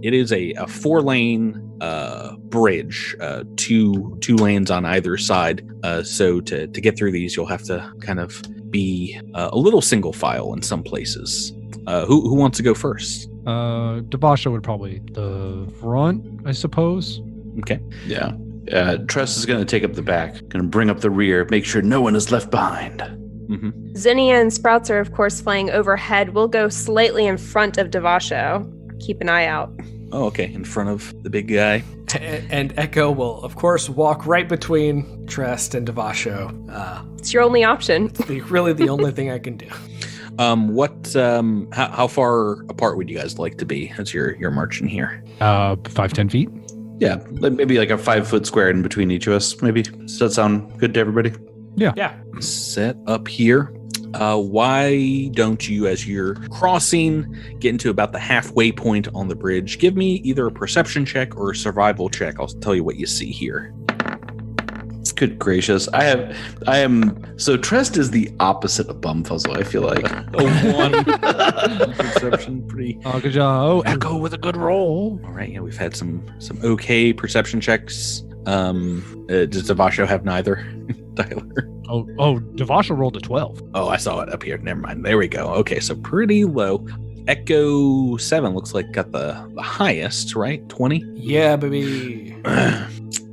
It is a 4-lane bridge, two lanes on either side. So to get through these, you'll have to kind of be a little single file in some places. Who wants to go first? Devasho would probably the front, I suppose. Okay. Yeah. Tress is going to take up the back, going to bring up the rear, make sure no one is left behind. Mm-hmm. Zinnia and Sprouts are, of course, flying overhead. We'll go slightly in front of Devasho. Keep an eye out. Oh, okay. In front of the big guy. And Echo will, of course, walk right between Trest and Devasho. It's your only option. It's really the only thing I can do. How far apart would you guys like to be as you're marching here? 5-10 feet. Yeah, maybe like a 5-foot square in between each of us. Maybe. Does that sound good to everybody? Yeah. Set up here. Why don't you, as you're crossing, get into about the halfway point on the bridge, give me either a perception check or a survival check. I'll tell you what you see here. Good gracious. So Trest is the opposite of Bumfuzzle, I feel like. A 1. Perception, pretty. Oh, good job. Oh, Echo with a good roll. All right, yeah, we've had some okay perception checks. Does Devasho have neither? Tyler? Oh, Devasho rolled a 12. Oh, I saw it up here. Never mind. There we go. Okay, so pretty low. Echo 7 looks like got the highest, right? 20? Yeah, baby.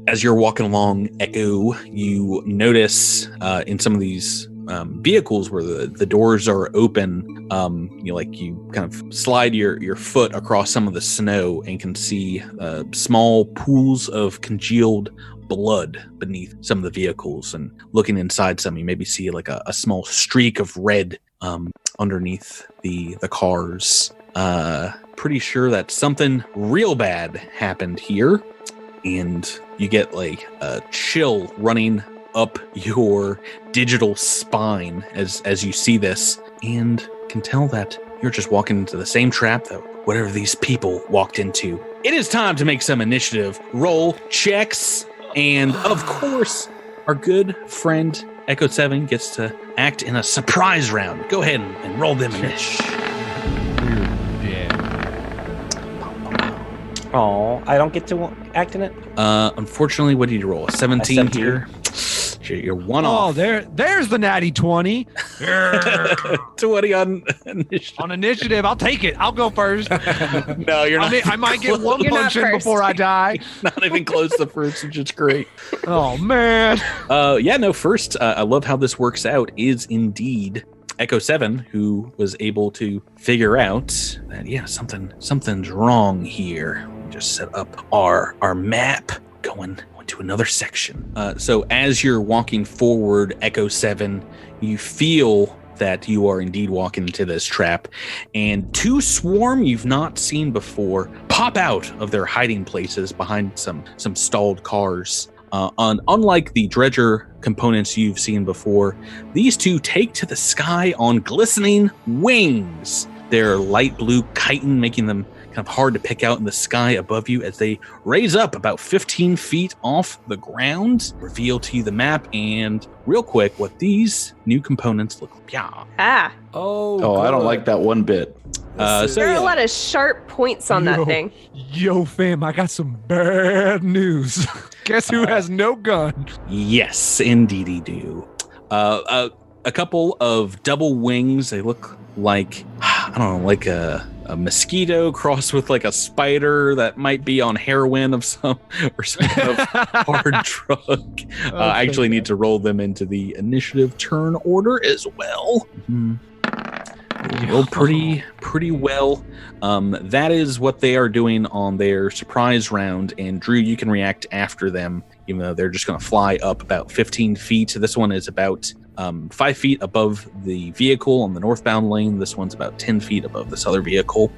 As you're walking along, Echo, you notice in some of these vehicles where the doors are open, you kind of slide your foot across some of the snow and can see small pools of congealed blood beneath some of the vehicles. And looking inside some, you maybe see like a small streak of red underneath the cars. Pretty sure that something real bad happened here. And you get like a chill running up your digital spine as you see this, and can tell that you're just walking into the same trap that whatever these people walked into. It is time to make some initiative roll checks, and of course, our good friend Echo 7 gets to act in a surprise round. Go ahead and roll them initiative. Oh, I don't get to act in it? Unfortunately, what did you roll? A 17 here? You're one off. Oh, there's the natty 20. 20 on initiative. On initiative, I'll take it. I'll go first. No, you're not. I might get one You're punch not in first. before I die. Not even close to first, which is great. Oh, man. First, I love how this works out, is indeed Echo 7, who was able to figure out that, something's wrong here. We just set up our map going to another section. So as you're walking forward, Echo 7, you feel that you are indeed walking into this trap, and 2 swarm you've not seen before pop out of their hiding places behind some stalled cars. Unlike the dredger components you've seen before, these two take to the sky on glistening wings. They're light blue chitin, making them kind of hard to pick out in the sky above you as they raise up about 15 feet off the ground, reveal to you the map, and real quick, what these new components look like. Yeah. Ah, Oh, I don't like that one bit. there are a lot of sharp points on that thing. Yo, fam, I got some bad news. Guess who has no gun? Yes, indeedy do. A couple of double wings. They look like, I don't know, like a mosquito crossed with like a spider that might be on heroin of some or some kind of hard drug. I actually need to roll them into the initiative turn order as well. Roll pretty well. That is what they are doing on their surprise round, and Drew, you can react after them, even though they're just going to fly up about 15 feet. This one is about 5 feet above the vehicle on the northbound lane. This one's about 10 feet above this other vehicle.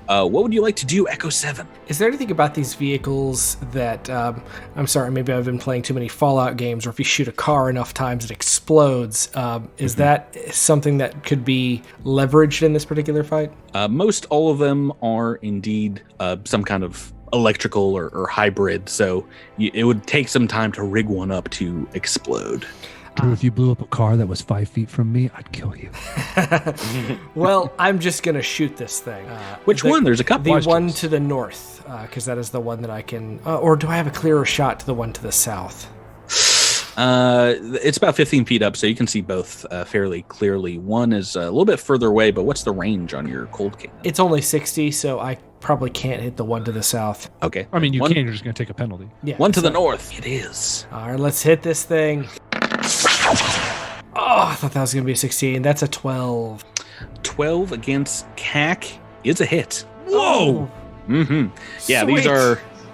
What would you like to do, Echo 7? Is there anything about these vehicles that, I'm sorry, maybe I've been playing too many Fallout games, or if you shoot a car enough times it explodes. Is that something that could be leveraged in this particular fight? Most all of them are indeed some kind of electrical or hybrid, so it would take some time to rig one up to explode. Drew, if you blew up a car that was 5 feet from me, I'd kill you. Well, I'm just going to shoot this thing. Which one? There's a couple. The one to the north, because that is the one that I can... or do I have a clearer shot to the one to the south? It's about 15 feet up, so you can see both fairly clearly. One is a little bit further away, but what's the range on your cold cannon? It's only 60, so I probably can't hit the one to the south. Okay. I mean, you One- can, you're just going to take a penalty. Yeah. One to the north. It is. All right, let's hit this thing. Oh, I thought that was going to be a 16. That's a 12. 12 against CAC is a hit. Whoa! Mm-hmm. Yeah, Sweet.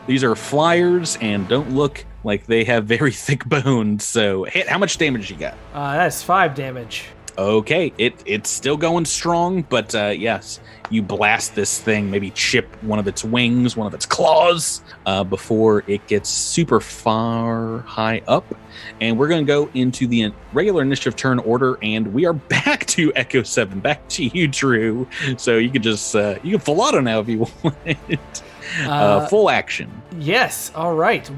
these are flyers and don't look like they have very thick bones. So hit. How much damage you got? That's 5 damage. Okay, it's still going strong, but yes, you blast this thing, maybe chip one of its wings, one of its claws, before it gets super far high up. And we're going to go into the regular initiative turn order, and we are back to Echo 7, back to you, Drew. So you can just, you can full auto now if you want. Full action. Yes, all right.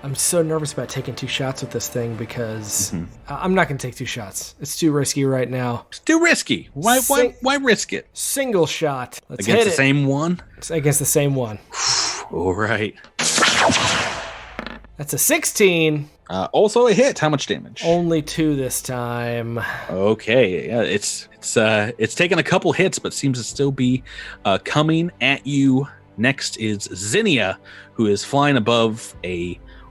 I'm so nervous about taking 2 shots with this thing because I'm not going to take 2 shots. It's too risky right now. It's too risky. Why risk it? Single shot. Let's Against hit the it. same one? It's against the same one. All right. That's a 16. Also a hit. How much damage? Only 2 this time. Okay, yeah, it's taken a couple hits, but seems to still be coming at you. Next is Zinnia, who is flying above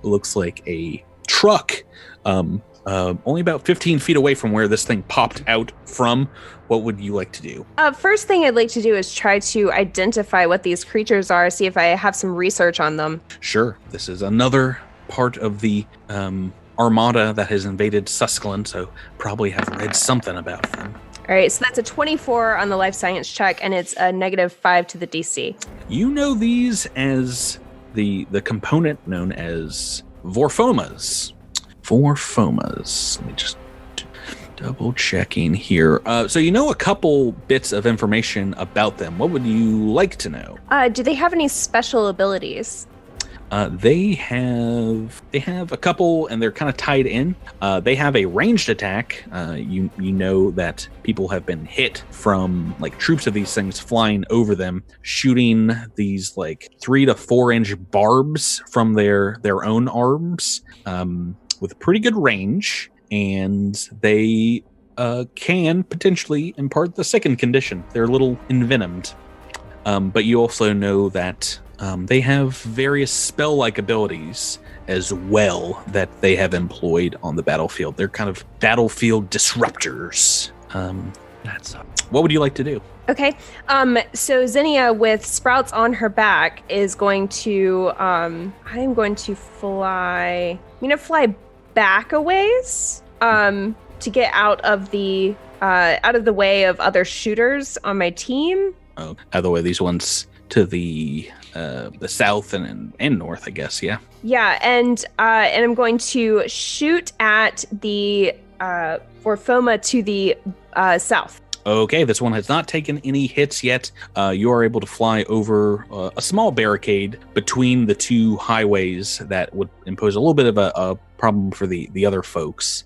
looks like a truck, only about 15 feet away from where this thing popped out from. What would you like to do? First thing I'd like to do is try to identify what these creatures are, see if I have some research on them. Sure, this is another part of the armada that has invaded Susclan, so probably have read something about them. All right, so that's a 24 on the life science check, and it's a -5 to the DC. You know these as the component known as Vorphomas. Vorphomas. Let me just double checking here. So you know a couple bits of information about them. What would you like to know? Do they have any special abilities? They have a couple, and they're kind of tied in. They have a ranged attack. You know that people have been hit from like troops of these things flying over them, shooting these like 3 to 4 inch barbs from their own arms, with pretty good range, and they can potentially impart the second condition. They're a little envenomed. But you also know that they have various spell-like abilities as well that they have employed on the battlefield. They're kind of battlefield disruptors. What would you like to do? Okay, so Zinnia, with Sprouts on her back, is going to, I'm going to fly, back a ways, to get out of the way of other shooters on my team. Oh, by the way, these ones to the south and north, I guess. Yeah. Yeah, and I'm going to shoot at the Forfoma to the south. Okay, this one has not taken any hits yet. You are able to fly over a small barricade between the two highways that would impose a little bit of a problem for the other folks.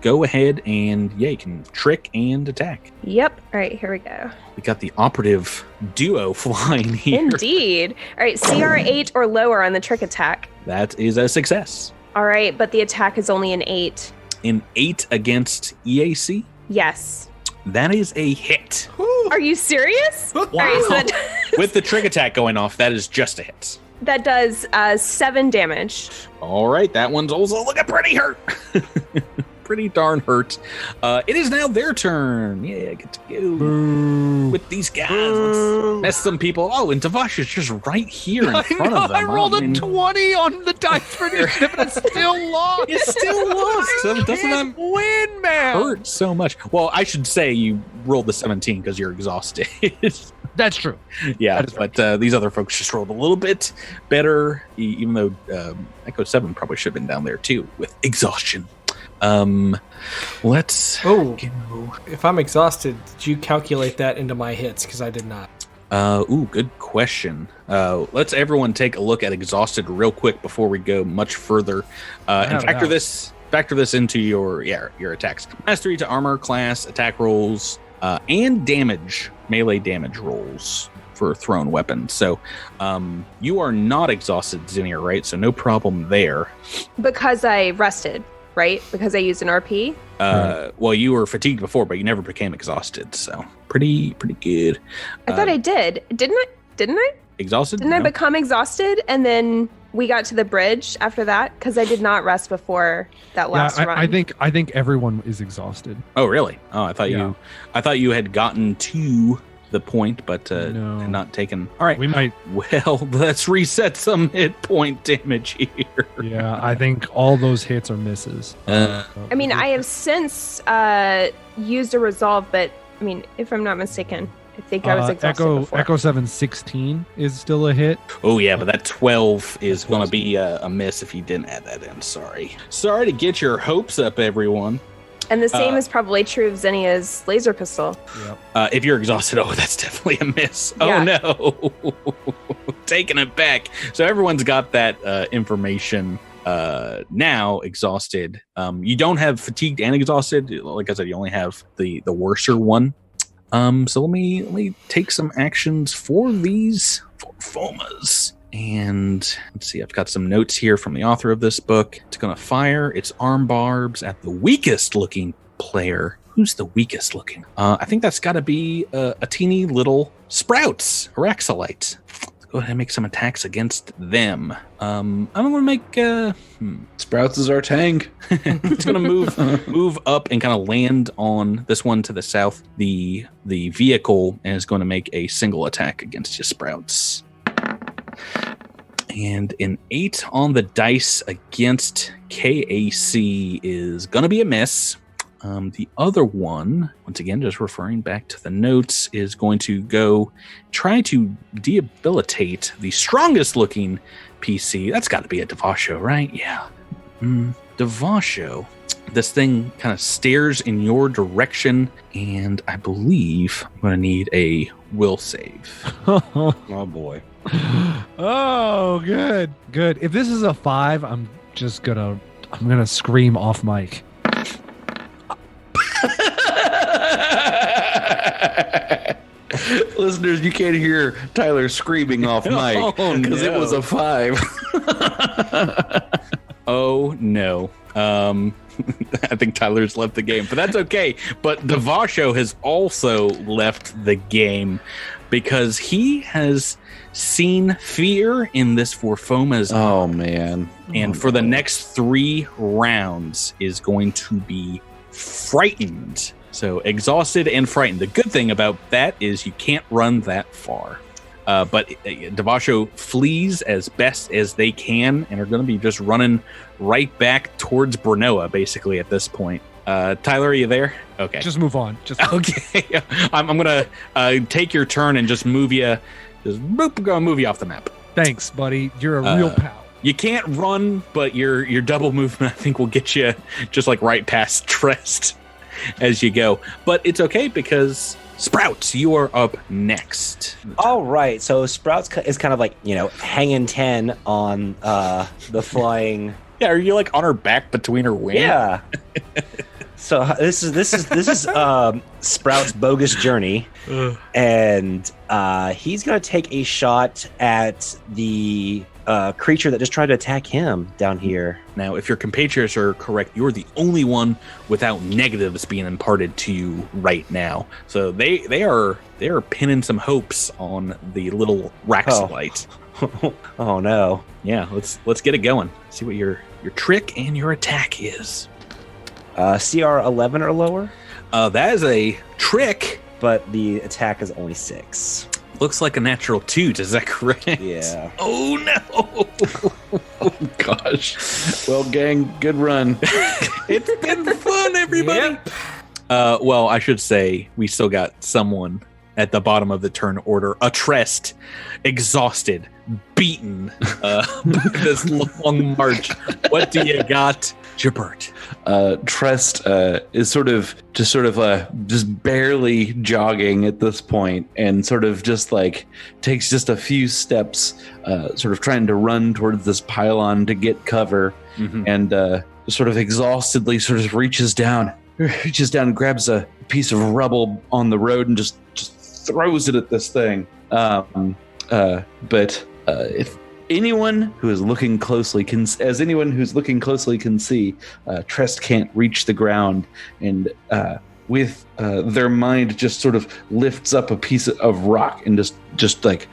Go ahead and, you can trick and attack. Yep. All right, here we go. We got the operative duo flying here. Indeed. All right, CR 8 or lower on the trick attack. That is a success. All right, but the attack is only an 8. An 8 against EAC? Yes. That is a hit. Are you serious? Wow. All right, so With the trick attack going off, that is just a hit. that does 7 damage. All right, that one's also looking pretty hurt. Pretty darn hurt. It is now their turn. Yeah, I get to go with these guys. Let's mess some people. Oh, and Devash is just right here in front of them. I rolled a 20 on the dice for initiative, and I still lost. You still lost. So doesn't that win, man? hurt so much? Well, I should say you rolled the 17 because you're exhausted. That's true. Yeah, That is but these other folks just rolled a little bit better, even though Echo 7 probably should have been down there too with exhaustion. Let's Oh, go. if I'm exhausted, did you calculate that into my hits? Because I did not. Good question. Let's everyone take a look at exhausted real quick before we go much further. And factor this into your attacks. Mastery to armor class, attack rolls, and melee damage rolls for thrown weapons. So you are not exhausted, Zinnia, right? So no problem there. Because I rested, right? Because I used an RP. Well, you were fatigued before, but you never became exhausted. So pretty good. I thought I did. Didn't I? Exhausted? Didn't I become exhausted and then we got to the bridge after that? Because I did not rest before that last run. I think everyone is exhausted. Oh, really? Oh, I thought you had gotten to the point, but No. had not taken. All right. We might. Well, let's reset some hit point damage here. Yeah, I think all those hits are misses. I mean, I have since used a resolve, but I mean, if I'm not mistaken, I think I was exhausted before. Echo 716 is still a hit. Oh yeah, but that 12 is going to be a miss if you didn't add that in. Sorry to get your hopes up, everyone. And the same is probably true of Zinnia's laser pistol. Yep. If you're exhausted, that's definitely a miss. Yeah. Oh no, taking it back. So everyone's got that information now. Exhausted. You don't have fatigued and exhausted. Like I said, you only have the worser one. So let me take some actions for these Forfomas. And let's see, I've got some notes here from the author of this book. It's going to fire its arm barbs at the weakest looking player. Who's the weakest looking? I think that's got to be a teeny little Sprouts, Araxolite. Let's go ahead and make some attacks against them. I'm going to make... Sprouts is our tank. It's going to move up and kind of land on this one to the south, the vehicle, and is going to make a single attack against you, Sprouts. And an 8 on the dice against KAC is going to be a miss. The other one, once again, just referring back to the notes, is going to go try to debilitate the strongest looking PC. That's got to be a Devasho, right? Yeah. Devasho. This thing kind of stares in your direction, and I believe I'm going to need a will save. Oh boy. Oh, good. If this is a 5, I'm gonna scream off mic. Listeners, you can't hear Tyler screaming off mic because it was a 5. Oh no. I think Tyler's left the game, but that's okay. But Devasho has also left the game because he has seen fear in this Forfoma's. Oh man. And for the next 3 rounds is going to be frightened. So exhausted and frightened. The good thing about that is you can't run that far. But Devasho flees as best as they can and are going to be just running right back towards Brnoa, basically, at this point. Tyler, are you there? Okay. Just move on. Just Okay. I'm gonna take your turn and just move you. Just boop, go move you off the map. thanks, buddy. You're a real pal. You can't run, but your double movement I think will get you just like right past Trest as you go. But it's okay because Sprouts, you are up next. All right, so Sprouts is kind of like, hanging 10 on the flying. Yeah, are you like on her back between her wings? Yeah. So this is Sprout's bogus journey, and he's gonna take a shot at the creature that just tried to attack him down here. Now, if your compatriots are correct, you're the only one without negatives being imparted to you right now. So they are pinning some hopes on the little Raxolite. Oh no! Yeah, let's get it going. See what your trick and your attack is. CR 11 or lower. That is a trick, but the attack is only 6. Looks like a natural 2. Is that correct? Yeah. Oh no! Oh gosh. Well, gang, good run. It's been fun, everybody. Yep. Well, I should say we still got someone at the bottom of the turn order, Atrest, exhausted, beaten by this long march. What do you got, Jabert? Trest is sort of just barely jogging at this point, and sort of just like takes just a few steps, sort of trying to run towards this pylon to get cover, and sort of exhaustedly sort of reaches down and grabs a piece of rubble on the road and just throws it at this thing. But if anyone who is looking closely can see, Trest can't reach the ground, and with their mind just sort of lifts up a piece of rock and just like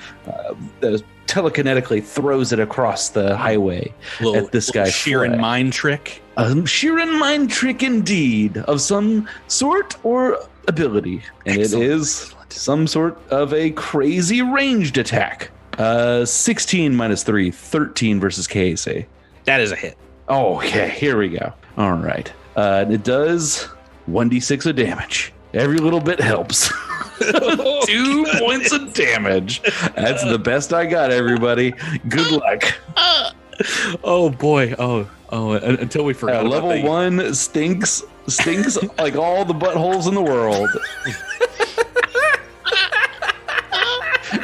telekinetically throws it across the highway at this guy. Sheeran mind trick. Sheeran mind trick indeed, of some sort or ability, and Excellent. It is some sort of a crazy ranged attack. 16 minus 3, 13 versus KAC. That is a hit. Okay, here we go. All right. It does 1d6 of damage. Every little bit helps. 2 points of damage. That's the best I got, everybody. Good luck. Oh boy. Oh. Until we forgot. Level about 1 stinks like all the buttholes in the world.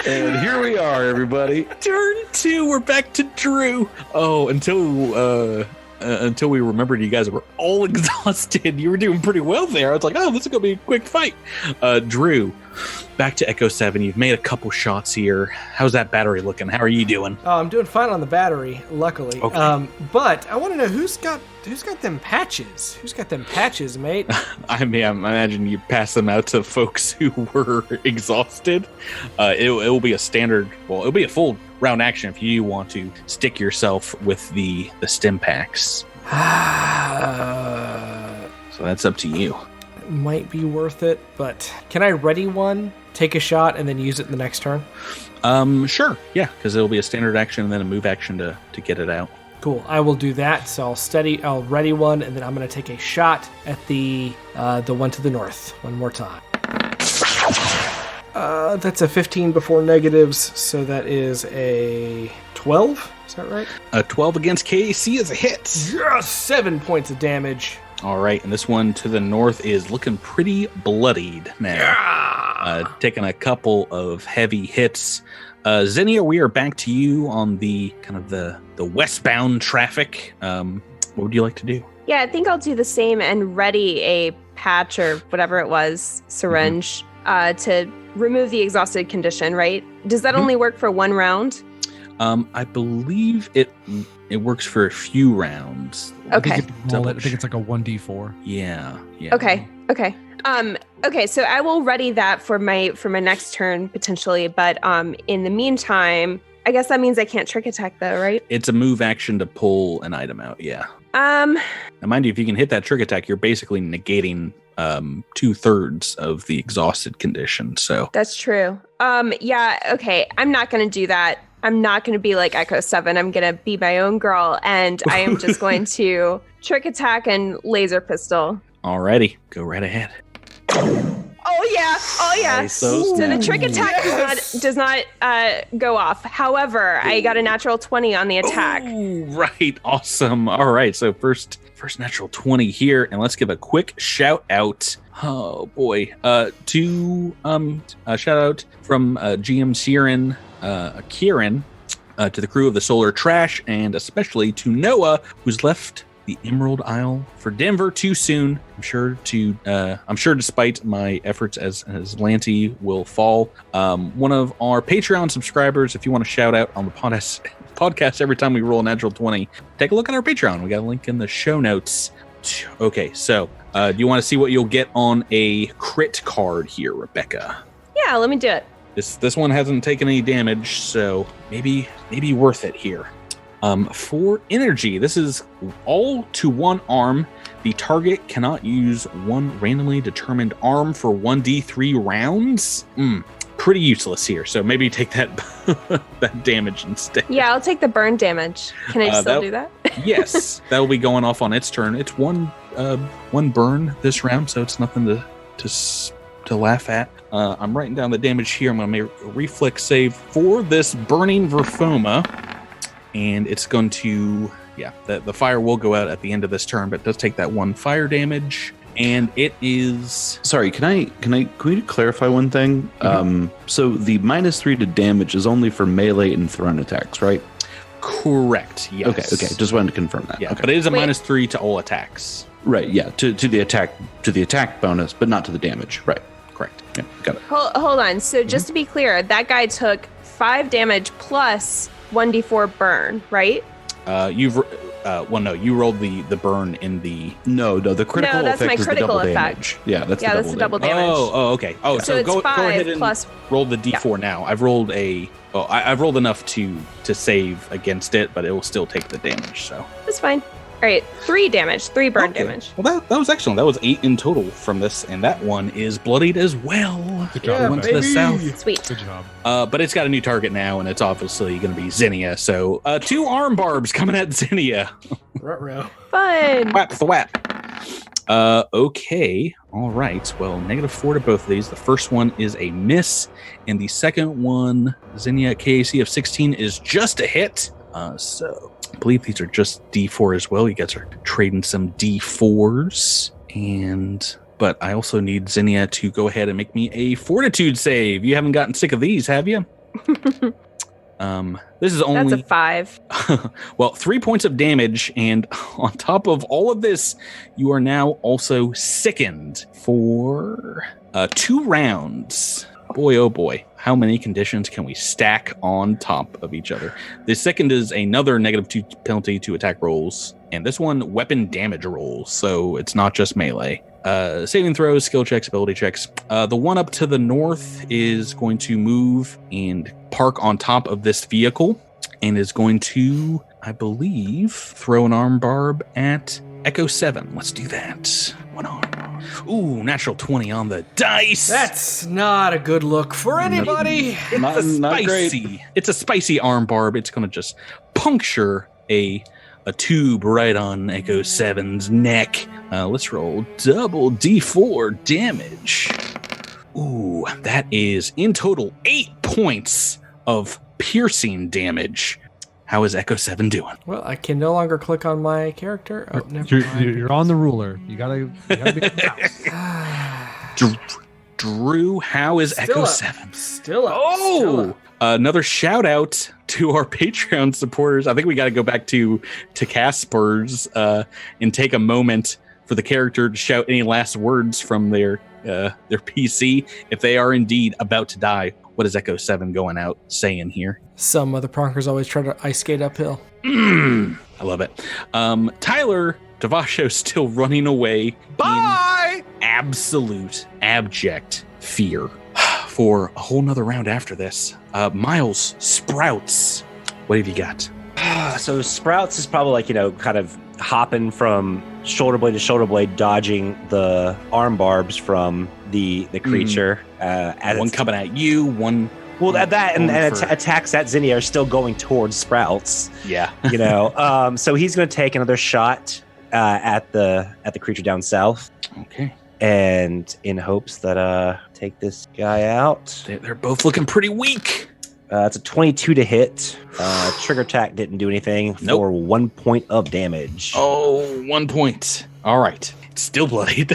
And here we are, everybody. Turn 2. We're back to Drew. Oh, until we remembered you guys were all exhausted. You were doing pretty well there. I was like, oh, this is going to be a quick fight. Drew, back to Echo 7. You've made a couple shots here. How's that battery looking? How are you doing? I'm doing fine on the battery, luckily. Okay. But I want to know who's got them patches? Who's got them patches, mate? I mean, I imagine you pass them out to folks who were exhausted. It will be a standard. Well, it'll be a full round action if you want to stick yourself with the stim packs. So that's up to you. Might be worth it, but can I ready one, take a shot, and then use it in the next turn? Sure. Yeah, because it'll be a standard action and then a move action to get it out. Cool. I will do that. So I'll ready one, and then I'm going to take a shot at the one to the north one more time. That's a 15 before negatives, so that is a 12. Is that right? A 12 against KAC is a hit. Yes, 7 points of damage. All right, and this one to the north is looking pretty bloodied now. Taking a couple of heavy hits. Zinnia, we are back to you on the kind of the westbound traffic. What would you like to do? Yeah, I think I'll do the same and ready a patch or whatever it was, syringe, to remove the exhausted condition, right? Does that only work for one round? I believe it works for a few rounds. Okay. I think it's like a 1d4. Yeah. Okay. Okay, so I will ready that for my next turn potentially, but in the meantime, I guess that means I can't trick attack though, right? It's a move action to pull an item out, yeah. Now mind you, if you can hit that trick attack, you're basically negating 2/3 of the exhausted condition, so. That's true. Yeah, okay, I'm not going to do that. I'm not going to be like Echo 7. I'm going to be my own girl, and I am just going to trick attack and laser pistol. Alrighty, go right ahead. Oh yeah. Nice. So the trick attack does not go off. However, I got a natural 20 on the attack. Ooh, right, awesome. All right, so first natural 20 here, and let's give a quick shout out. Oh boy, to shout out from GM Kieran, to the crew of the Solar Trash, and especially to Noah, who's left the Emerald Isle for Denver too soon. I'm sure despite my efforts as Lanty will fall. One of our Patreon subscribers, if you want to shout out on the podcast every time we roll a natural 20, take a look at our Patreon. We got a link in the show notes. Okay, so do you want to see what you'll get on a crit card here, Rebecca? Yeah, let me do it. This one hasn't taken any damage, so maybe worth it here. For energy, this is all to one arm. The target cannot use one randomly determined arm for 1d3 rounds. Pretty useless here, so maybe take that that damage instead. Yeah, I'll take the burn damage. Can I still do that? Yes, that'll be going off on its turn. It's one burn this round, so it's nothing to laugh at. I'm writing down the damage here. I'm going to make a reflex save for this burning Verfoma. And it's going to, the fire will go out at the end of this turn, but it does take that 1 fire damage. And it is... Sorry, can we clarify one thing? Mm-hmm. So the -3 to damage is only for melee and thrown attacks, right? Correct, yes. Okay, just wanted to confirm that. Yeah, okay. But it is a -3 to all attacks. Right, yeah, to the attack bonus, but not to the damage. Right, correct. Yeah, got it. Hold on. So just to be clear, that guy took 5 damage plus 1d4 burn, right? You rolled the burn in the... No, the critical effect. No, that's my critical effect. Damage. Yeah, that's the double damage. Oh, okay. Oh, so it's go 5 ahead and plus... roll the d4 now. I've rolled I've rolled enough to save against it, but it will still take the damage, so... That's fine. All right, 3 damage, 3 burn damage. Well, that was excellent. That was 8 in total from this, and that one is bloodied as well. Good job. Went to the south. Sweet. Good job. But it's got a new target now, and it's obviously going to be Zinnia. So 2 arm barbs coming at Zinnia. Ruh-roh. Fun. Whap the whap. Okay. All right. Well, -4 to both of these. The first one is a miss, and the second one, Zinnia KAC of 16, is just a hit. So I believe these are just D4 as well. You guys are trading some D4s. But I also need Zinnia to go ahead and make me a fortitude save. You haven't gotten sick of these, have you? This is only... That's a 5. Well, 3 points of damage. And on top of all of this, you are now also sickened for 2 rounds. Boy, oh boy. How many conditions can we stack on top of each other? The second is another -2 penalty to attack rolls. And this one, weapon damage rolls. So it's not just melee. Saving throws, skill checks, ability checks. The one up to the north is going to move and park on top of this vehicle. And is going to, I believe, throw an arm barb at Echo 7. Let's do that. One arm. Ooh, natural 20 on the dice. That's not a good look for anybody. Not great. It's a spicy arm barb. It's going to just puncture a tube right on Echo 7's neck. Let's roll double D4 damage. Ooh, that is in total 8 points of piercing damage. How is Echo 7 doing? Well, I can no longer click on my character. Oh, never mind. You're on the ruler. You gotta be Drew, how is Echo 7? Still up. Oh! Still up. Another shout out to our Patreon supporters. I think we got to go back to Casper's and take a moment for the character to shout any last words from their PC if they are indeed about to die. What is Echo 7 going out saying here? Some other pronkers always try to ice skate uphill. I love it. Tyler Devasho's still running away. Bye! In absolute, abject fear for a whole nother round after this. Miles, Sprouts, what have you got? So Sprouts is probably kind of hopping from shoulder blade to shoulder blade, dodging the arm barbs from the creature. One coming at you, one... Well, attacks at Zinnia are still going towards Sprouts. Yeah. So he's going to take another shot at the creature down south, Okay. and in hopes that take this guy out. They're both looking pretty weak. It's a 22 to hit. Trigger attack didn't do anything Nope. for 1 point of damage. Oh, 1 point. All right. It's still bloodied.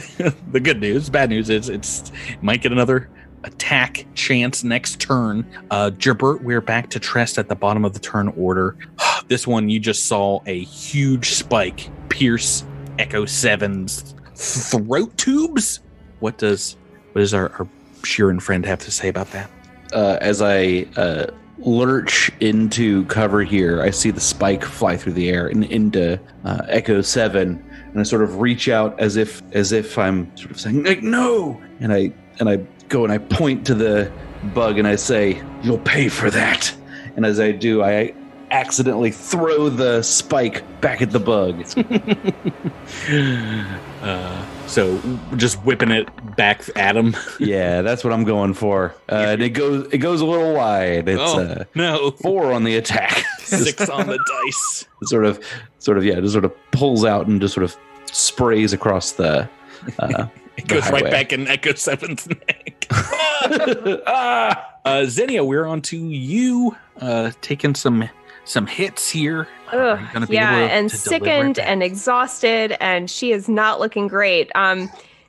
The good news, bad news is it might get another attack chance next turn. Gerbert, we're back to Trest at the bottom of the turn order. This one, you just saw a huge spike pierce Echo 7's throat tubes. What does our Sheeran friend have to say about that? As I lurch into cover here, I see the spike fly through the air and into Echo 7, and I sort of reach out as if I'm sort of saying like no, and I go and I point to the bug and I say, "You'll pay for that." And as I do, I accidentally throw the spike back at the bug. So just whipping it back at him. Yeah, that's what I'm going for. And it goes a little wide. It's No. 4 on the attack. 6 on the dice. It sort of pulls out and just sort of sprays across the It goes right highway. back in Echo 7's neck. Xenia, we're on to you, taking some hits here. Are you gonna be Yeah, able to and deliver sickened that? and exhausted, and she is not looking great.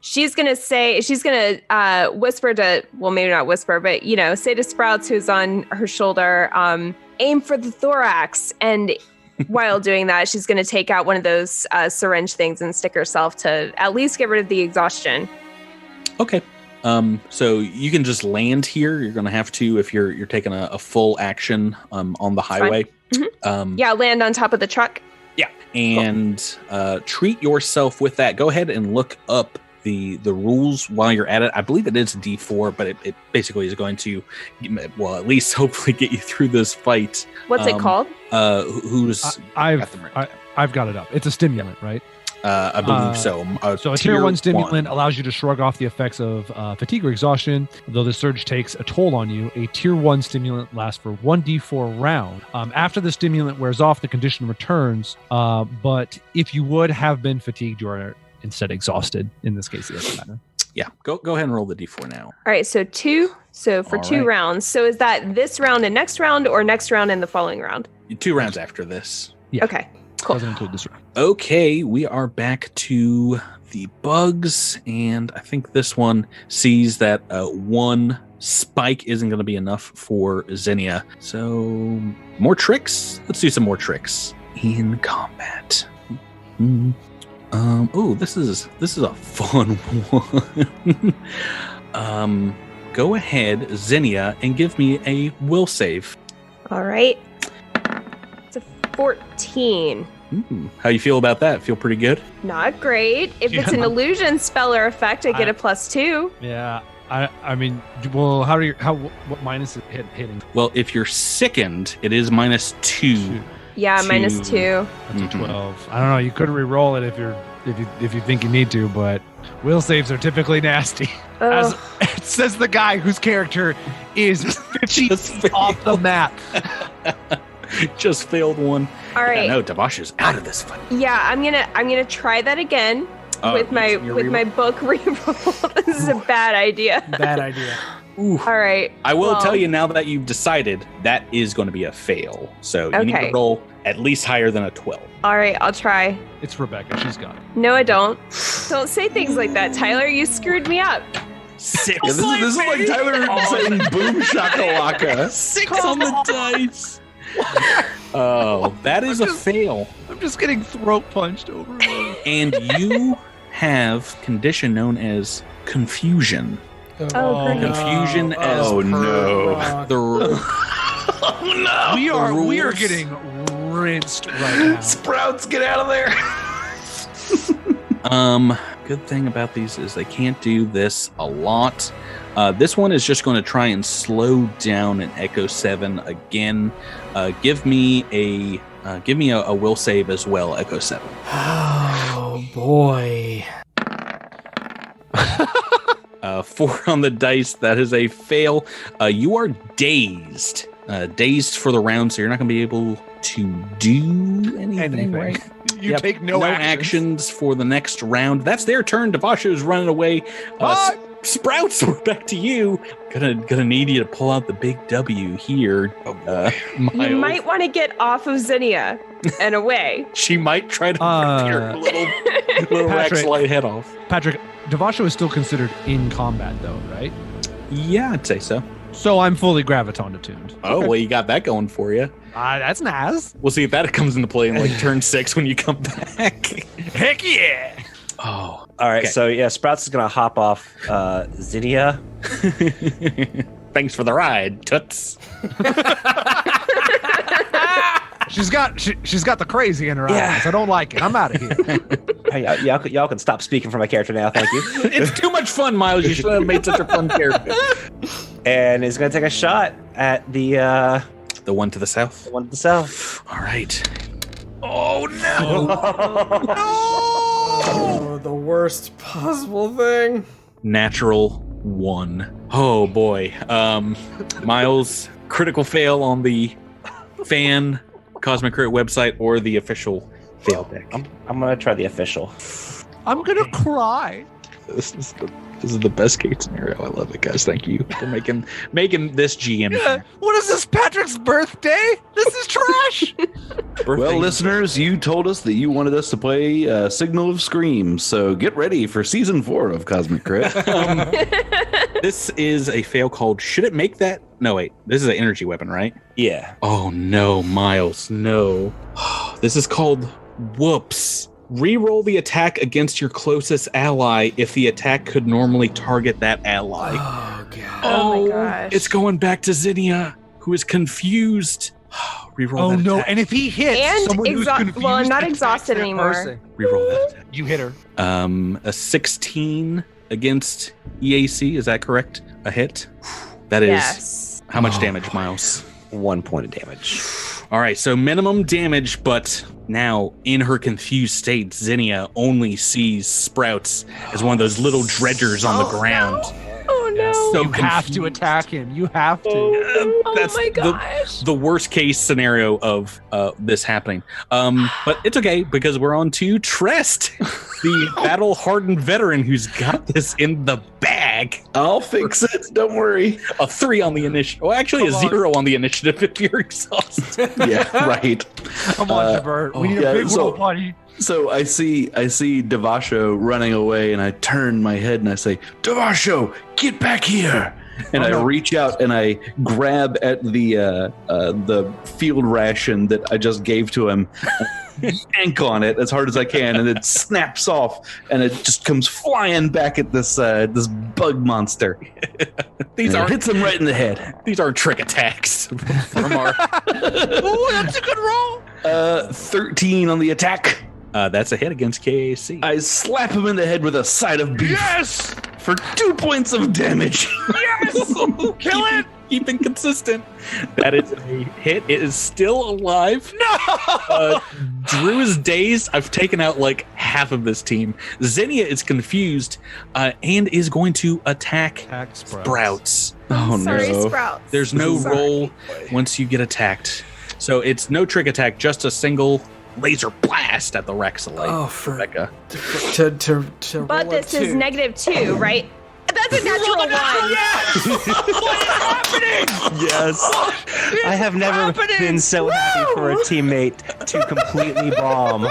She's gonna whisper to, well, maybe not whisper, but say to Sprouts, who's on her shoulder, aim for the thorax. And while doing that, she's gonna take out one of those syringe things and stick herself to at least get rid of the exhaustion. Okay. So you can just land here. You're gonna have to if you're taking a full action on the highway. Yeah, land on top of the truck. Yeah, and treat yourself with that. Go ahead and look up the rules while you're at it. I believe it is D4, but it basically is going to, well, at least hopefully get you through this fight. What's it called? Who's I've got it up. It's a stimulant, right? I believe so. So a tier 1 stimulant allows you to shrug off the effects of fatigue or exhaustion. Though the surge takes a toll on you, a tier 1 stimulant lasts for 1d4 round. After the stimulant wears off, the condition returns. But if you would have been fatigued, you are instead exhausted. In this case, it doesn't matter. Yeah, go ahead and roll the D4 now. All right, so 2. So for All 2 right. rounds. So is that this round and next round, or next round and the following round? 2 rounds after this. Yeah. Okay, cool. Doesn't include this round. Okay, we are back to the bugs, and I think this one sees that one spike isn't going to be enough for Xenia. So, more tricks? Let's do some more tricks in combat. Oh, this is a fun one. Go ahead, Xenia, and give me a will save. All right. It's a 14. How you feel about that? Feel pretty good? Not great. If it's an illusion spell or effect, I get a +2. Yeah. I mean, well, what minus is hitting? Well, if you're sickened, it is -2. Yeah, Two. -2. That's a 12. I don't know. You could re-roll it if you think you need to, but will saves are typically nasty. As Ugh. it says the guy whose character is 50 Just feet off the map. Just failed one. All right. Yeah, no, Devasha's out of this fight. Yeah, I'm gonna try that again with my book reroll. This is a bad idea. Bad idea. Ooh. All right. I will well, tell you now that you've decided that is going to be a fail. So you need Okay. to roll at least higher than a 12. All right, I'll try. It's Rebecca. She's got it. No, I don't. Don't say things like that, Tyler. You screwed me up. 6. Yeah, this is like Tyler saying boom shakalaka. 6 on the dice. Oh, that is a fail. I'm just getting throat punched over and over. And you have condition known as confusion. Oh, great. Confusion as Oh, no. the Oh We are rules. getting rinsed right now. Sprouts, get out of there. Good thing about these is they can't do this a lot. This one is just going to try and slow down an Echo 7 again. Give me a will save as well, Echo 7. Oh boy. 4 on the dice. That is a fail. You are dazed dazed for the round, so you're not going to be able to do anything. Right? You take no actions for the next round. That's their turn. Devasho's running away. Sprouts, we're back to you. Gonna need you to pull out the big W here. You might want to get off of Zinnia and away. She might try to rip your little Rex light head off. Patrick, Devasho is still considered in combat, though, right? Yeah, I'd say so. So I'm fully graviton attuned. Oh, well, you got that going for you. That's nice. We'll see if that comes into play in like turn 6 when you come back. Heck yeah! Oh. All right, Okay. so yeah, Sprouts is gonna hop off Zinnia. Thanks for the ride, toots. She's got the crazy in her eyes. I don't like it. I'm out of here. Hey, y'all can stop speaking for my character now, thank you. It's too much fun, Miles. You should have made such a fun character. And is gonna take a shot at the The one to the south. one to the south. All right. Oh no! Oh, the worst possible thing. Natural 1. Oh boy. Miles, critical fail on the fan Cosmic Crit website or the official fail deck. I'm gonna try the official. I'm gonna cry. This is the best case scenario. I love it, guys. Thank you for making this GM. What is this, Patrick's birthday? This is trash. Well, listeners, you told us that you wanted us to play Signal of Scream, so get ready for season 4 of Cosmic Crit. This is a fail called Should It Make That? No, wait. This is an energy weapon, right? Yeah. Oh no, Miles, no. This is called Whoops. Reroll the attack against your closest ally if the attack could normally target that ally. Oh god. Oh my gosh. It's going back to Zinnia, who is confused. Reroll Oh that no! attack. And if he hits And someone who's confused, well, I'm not attacks exhausted that anymore. person, Reroll that attack. you hit her. A 16 against EAC, is that correct? A hit? That is Yes. how much damage, Miles? 1 point of damage. All right, so minimum damage, but now in her confused state, Zinnia only sees Sprouts as one of those little dredgers on the ground. Oh no. So You have to confused. attack him. You have to. Oh That's my gosh. the worst case scenario of this happening. But it's okay because we're on to Trest, the battle hardened veteran who's got this in the bag. I'll fix it. Don't worry. A 3 on the initiative. Well, actually, a 0 on the initiative if you're exhausted. Yeah, right. Come on, Javert. We need yeah, a big so- roll, buddy. So I see Devasho running away, and I turn my head and I say, "Devasho, get back here!" And I reach out and I grab at the field ration that I just gave to him, yank on it as hard as I can, and it snaps off, and it just comes flying back at this bug monster. These And it aren't hits him right in the head. these aren't trick attacks from our. Oh, that's a good roll. 13 on the attack. That's a hit against KAC. I slap him in the head with a side of beef. Yes! For 2 points of damage. Kill it! Keeping consistent. That is a hit. It is still alive. No! Drew is dazed. I've taken out like half of this team. Zinnia is confused and is going to attack Sprouts. Oh Sorry, no. Sprouts. There's no roll once you get attacked. So it's no trick attack, just a single laser blast at the Rexalite. Oh, for Rebecca. to But roll a this is two. -2, right? That's a natural 1. Yes. I have never been so happy for a teammate to completely bomb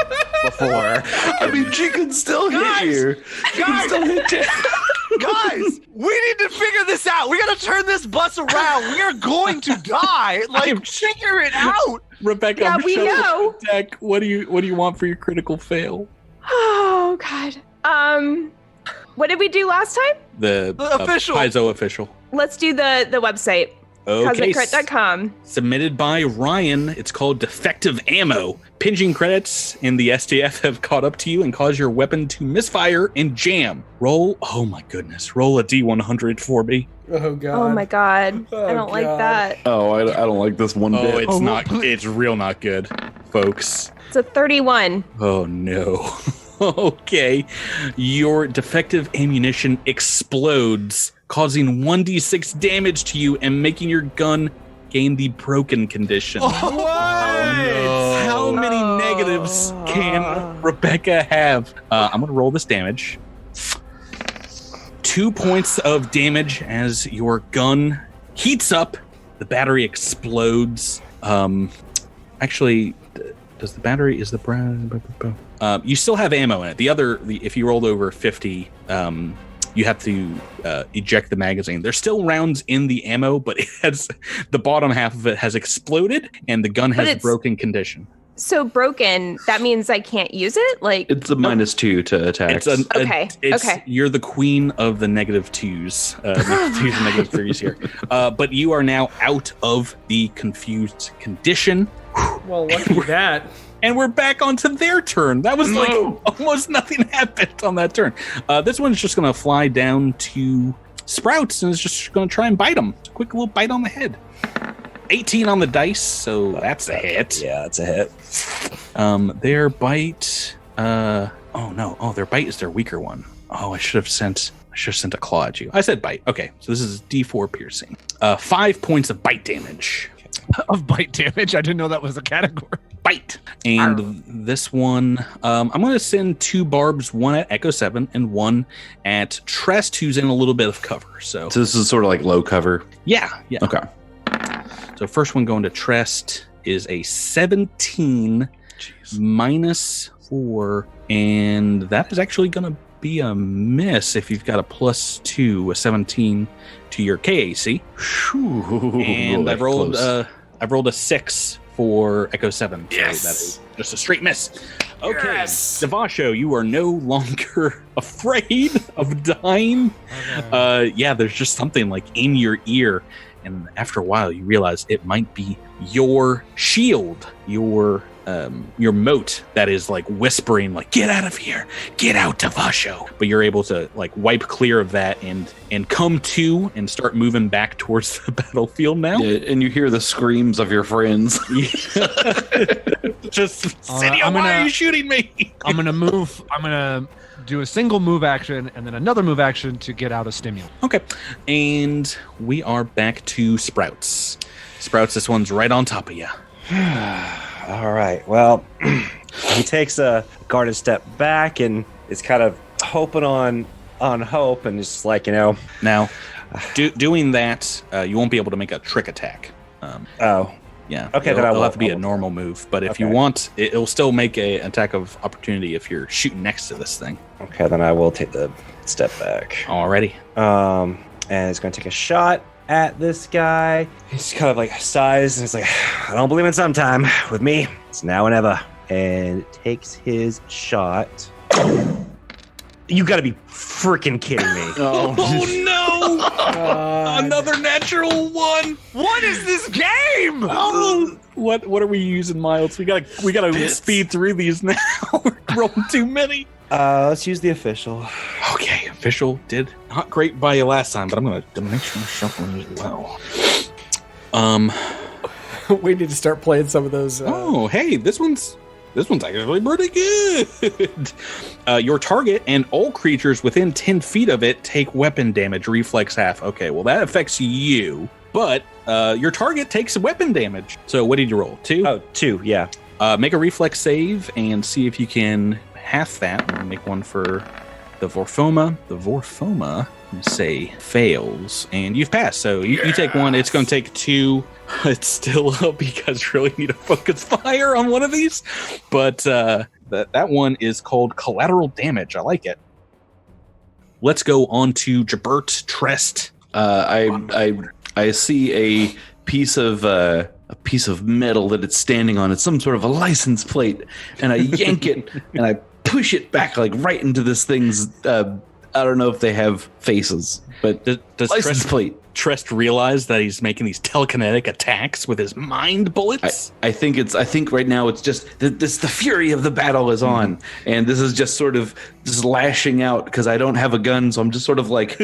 before. I mean, she can still hit you. She can still hit you. Guys, we need to figure this out. We got to turn this bus around. We are going to die. Like, figure it out. Rebecca, Yeah, I'm we showing know. the deck. What do you want for your critical fail? Oh god. What did we do last time? The official. Paizo official. Let's do the website. Okay. CosmicCrit.com. Submitted by Ryan. It's called Defective Ammo. Pinging credits in the STF have caught up to you and caused your weapon to misfire and jam. Roll. Oh my goodness. Roll a D100 for me. Oh god. Oh my god. Oh, I don't like God. that. Oh, I don't like this one Oh, bit. it's not. It's real not good, folks. It's a 31. Oh no. Okay. Your defective ammunition explodes, causing 1d6 damage to you and making your gun gain the broken condition. How many negatives can Rebecca have? I'm going to roll this damage. 2 points of damage as your gun heats up. The battery explodes. Actually, does the battery, is the you still have ammo in it. If you rolled over 50, you have to eject the magazine. There's still rounds in the ammo, but it has the bottom half of it has exploded, and the gun has broken condition. So broken, that means I can't use it? Like It's a -2 to attack. Okay. You're the queen of the -2s, -2s and -3s here. But you are now out of the confused condition. Well, lucky that. And we're back onto their turn. That was like almost nothing happened on that turn. This one's just going to fly down to Sprouts and is just going to try and bite him. Quick little bite on the head. 18 on the dice, so that's a hit. Yeah, that's a hit. Their bite. Their bite is their weaker one. Oh, I should have sent a claw at you. I said bite. Okay, so this is D4 piercing. 5 points of bite damage. Of bite damage? I didn't know that was a category. Bite. And this one, I'm going to send 2 barbs, one at Echo 7 and one at Trest, who's in a little bit of cover. So this is sort of like low cover. Yeah. Okay. So first one going to Trest is a 17 -4, and that is actually going to be a miss if you've got a +2, a 17 to your KAC. And I've rolled a 6 for Echo 7. Yes. So that is just a straight miss. Okay, Devasho, you are no longer afraid of dying. Yeah, there's just something like in your ear. And after a while, you realize it might be your shield, your moat that is like whispering, like, "Get out of here, get out, Devasho." But you're able to like wipe clear of that and come to and start moving back towards the battlefield now. Yeah, and you hear the screams of your friends. Just Cydia, why are you shooting me? I'm gonna move. I'm gonna do a single move action and then another move action to get out a stimulant. Okay, and we are back to Sprouts. Sprouts, this one's right on top of you. All right. Well, he takes a guarded step back and is kind of hoping on hope, and just like, Now, doing that, you won't be able to make a trick attack. Yeah. Okay, it'll, then it'll have to be a normal move. But if you want, it'll still make an attack of opportunity if you're shooting next to this thing. Okay, then I will take the step back. Alrighty. And he's going to take a shot at this guy. He's kind of like sighs and he's like, "I don't believe in sometime. With me, it's now or never." And takes his shot. You got to be freaking kidding me! Oh no! Another natural one. What is this game? Oh, what are we using, Miles? We gotta speed through these now. We're rolling too many. Let's use the official. Okay, official did not great by you last time, but I'm gonna make sure I'm shuffling as well. We need to start playing some of those. Oh, hey, this one's actually pretty good. Your target and all creatures within 10 feet of it take weapon damage, reflex half. Okay, well that affects you, but your target takes weapon damage. So what did you roll? 2? Oh, 2, yeah. Make a reflex save and see if you can half that. And make one for the Vorfoma. The Vorfoma, say, fails, and you've passed. So you take one. It's going to take 2. It's still up. You guys really need to focus fire on one of these, but that one is called collateral damage. I like it. Let's go on to Jabert Trest. I see a piece of metal that it's standing on. It's some sort of a license plate, and I yank it and I push it back like right into this thing's. I don't know if they have faces, but does license plate. Trest realize that he's making these telekinetic attacks with his mind bullets? I think right now it's just the fury of the battle is on, and this is just sort of just lashing out because I don't have a gun, so I'm just sort of like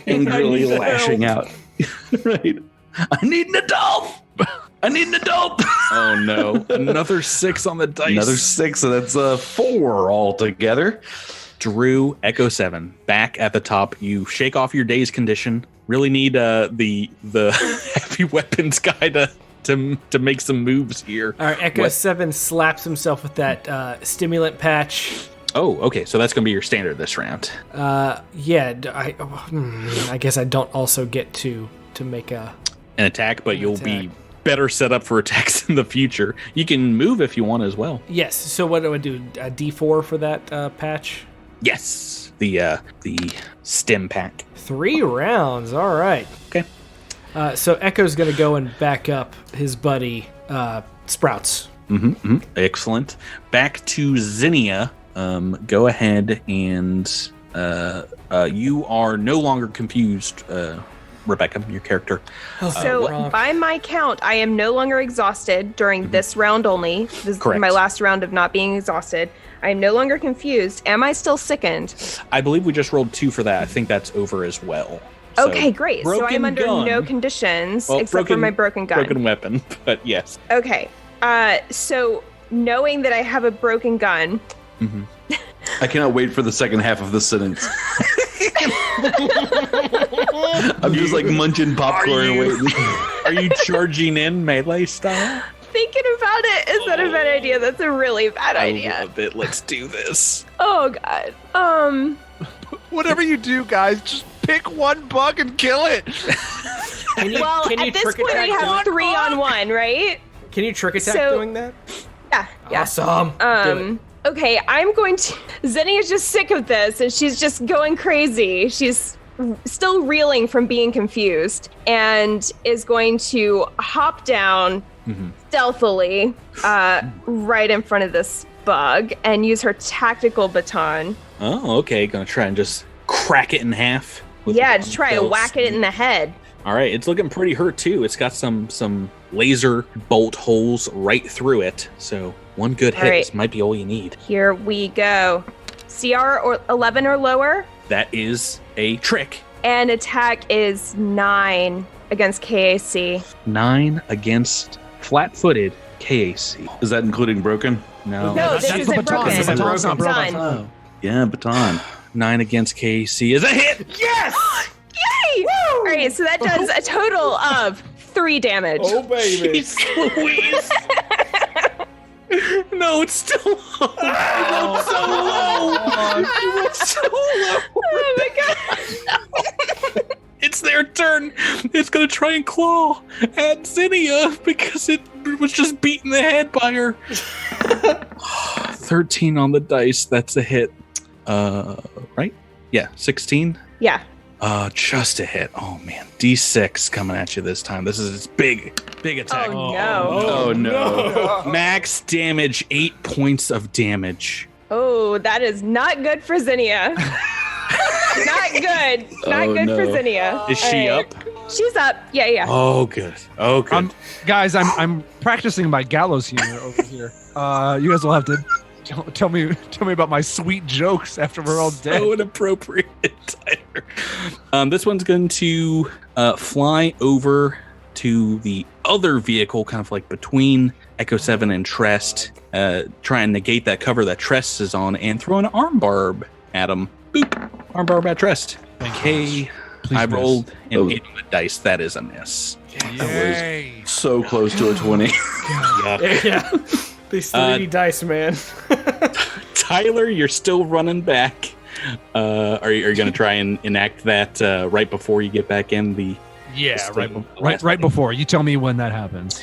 angrily lashing out. Right. I need an adult. Oh no! Another 6 on the dice. Another 6, so that's 4 altogether. Drew, Echo 7, back at the top. You shake off your day's condition. Really need the heavy weapons guy to make some moves here. All right, Echo 7 slaps himself with that stimulant patch. Oh, okay. So that's going to be your standard this round. Yeah, I guess I don't also get to make An attack, but you'll be attack. better set up for attacks in the future. You can move if you want as well. Yes. So what do I do? A D4 for that patch? Yes, the stem pack. 3 rounds. All right. Okay. So Echo's going to go and back up his buddy Sprouts. Excellent. Back to Zinnia. Go ahead and you are no longer confused, Rebecca, your character. So by my count, I am no longer exhausted during this round only. This is Correct. my last round of not being exhausted. I am no longer confused. Am I still sickened? I believe we just rolled 2 for that. I think that's over as well. So, Okay, great. So I broken am under gun. no conditions Well, except for my broken gun. Broken weapon, but yes. Okay. So knowing that I have a broken gun, I cannot wait for the second half of this sentence. I'm just like munching popcorn and waiting. Are you charging in melee style? thinking about it, is that a bad idea? That's a really bad I idea. love it. Let's do this. Oh god. Whatever you do, guys, just pick one bug and kill it. Well, can you at this trick point we attack have 3-on-1, right? Can you trick attack So- doing that? Yeah. Awesome. Do it. Okay, I'm going to. Zenny is just sick of this, and she's just going crazy. She's still reeling from being confused, and is going to hop down stealthily, right in front of this bug, and use her tactical baton. Oh, okay. Gonna try and just crack it in half. with Yeah, the to try and belts. whack it in the head. All right, it's looking pretty hurt too. It's got some laser bolt holes right through it. So one good hit All right. this might be all you need. Here we go. CR or 11 or lower, That is a trick. and attack is 9 against KAC. 9 against flat-footed KAC. Is that including broken? No. No, this that's isn't the baton. broken. The baton's not broken. Done. Oh, yeah, baton. 9 against KAC is a hit. Yes! Yay! All right, so that does a total of 3 damage. Oh, baby. Jeez Louise. No, it's still low. It rolled so low. It rolled so low. Oh my god. It's their turn. It's gonna try and claw at Zinnia because it was just beaten the head by her. 13 on the dice. That's a hit. Right? Yeah, 16. Yeah. Just a hit. Oh man, D6 coming at you this time. This is its big attack. Oh no. Oh, no. Max damage, 8 points of damage. Oh, that is not good for Zinnia. Not good. Not Oh, good for no. Zinnia. Is she All right. up? She's up. Yeah. Oh good. Oh good. Guys, I'm practicing my gallows humor over here. You guys will have to tell me about my sweet jokes after we're all dead. So inappropriate, Tyler. This one's going to fly over to the other vehicle, kind of like between Echo 7 and Trest, try and negate that cover that Trest is on, and throw an arm barb at him. Boop. Arm barb at Trest. Okay. Please I miss. rolled an Oh. 8 on the dice. That is a miss. Yay. So close to a 20. Yeah. These 3D dice, man. Tyler, you're still running back. Are you going to try and enact that right before you get back in the... Yeah, the right before. You tell me when that happens.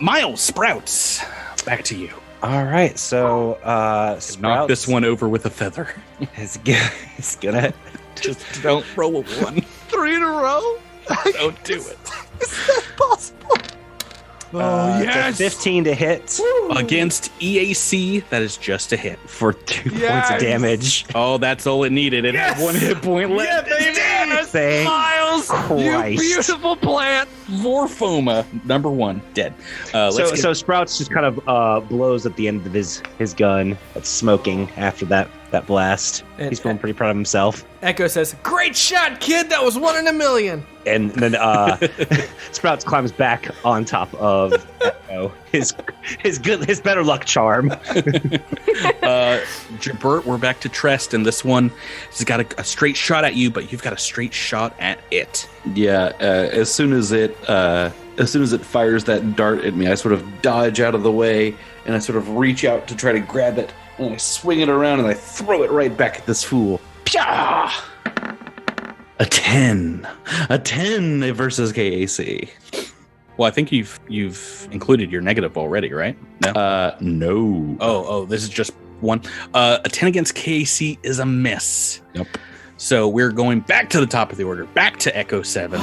Miles, Sprouts, back to you. All right, so Knock Sprouts this one over with a feather. is gonna. Just don't roll a 1. 3 in a row? Don't do it. Oh, it's a yes. 15 to hit Against EAC, that is just a hit. for 2 points Yes. of damage. Oh, that's all it needed. It had 1 hit point left. Thank Miles, Christ. you beautiful plant. Vorfoma, number 1, dead. Let's So Sprouts just kind of blows at the end of his gun. That's smoking after that blast. And- He's feeling pretty proud of himself. Echo says, "Great shot, kid. That was 1 in a million." And then Sprouts climbs back on top of Oh, his better luck charm. Jabert, we're back to Trest, and this one has got a straight shot at you, but you've got a straight shot at it. Yeah, as soon as it fires that dart at me, I sort of dodge out of the way, and I sort of reach out to try to grab it, and I swing it around, and I throw it right back at this fool. Pya! A 10 versus KAC. Well, I think you've included your negative already, right? No. No. Oh, this is just one. A 10 against KAC is a miss. Nope. So we're going back to the top of the order, back to Echo 7.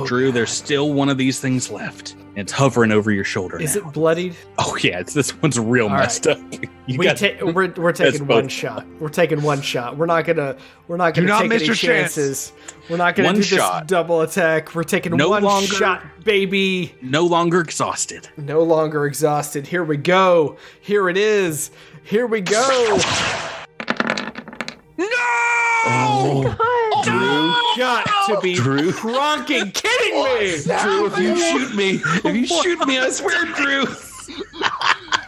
Drew, there's still one of these things left. And it's hovering over your shoulder. Is now. it bloodied? Oh yeah, this one's real All messed up. We're taking one shot. We're taking one shot. We're not gonna take any chances. We're not gonna do this double attack. We're taking one shot, baby. No longer exhausted. No longer exhausted. Here we go. Here it is. Here we go. Oh my god! Drew, got to be cronking kidding me! Drew, if you shoot me, I swear, Drew.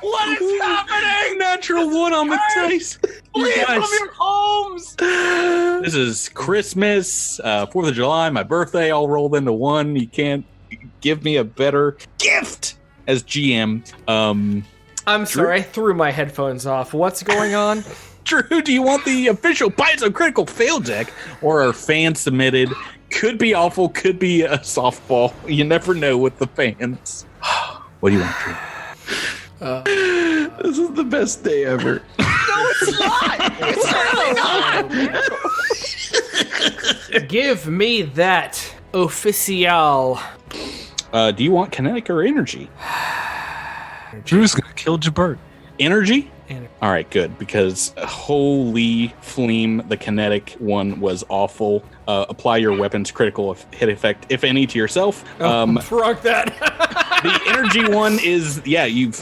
What is happening? Natural 1 on the dice. You guys, from your homes. This is Christmas, 4th of July, my birthday, all rolled into one. You can't give me a better gift as GM. I'm sorry, I threw my headphones off. What's going on? Drew, do you want the official Paizo Critical Fail deck or our fan submitted? Could be awful, could be a softball. You never know with the fans. What do you want, Drew? This is the best day ever. No, it's not. It's really not. Give me that official. Do you want kinetic or energy? Drew's gonna kill Jabert. Energy? All right, good, because holy flame, the kinetic one was awful. Apply your weapon's critical hit effect, if any, to yourself. Frog that. The energy one is, you've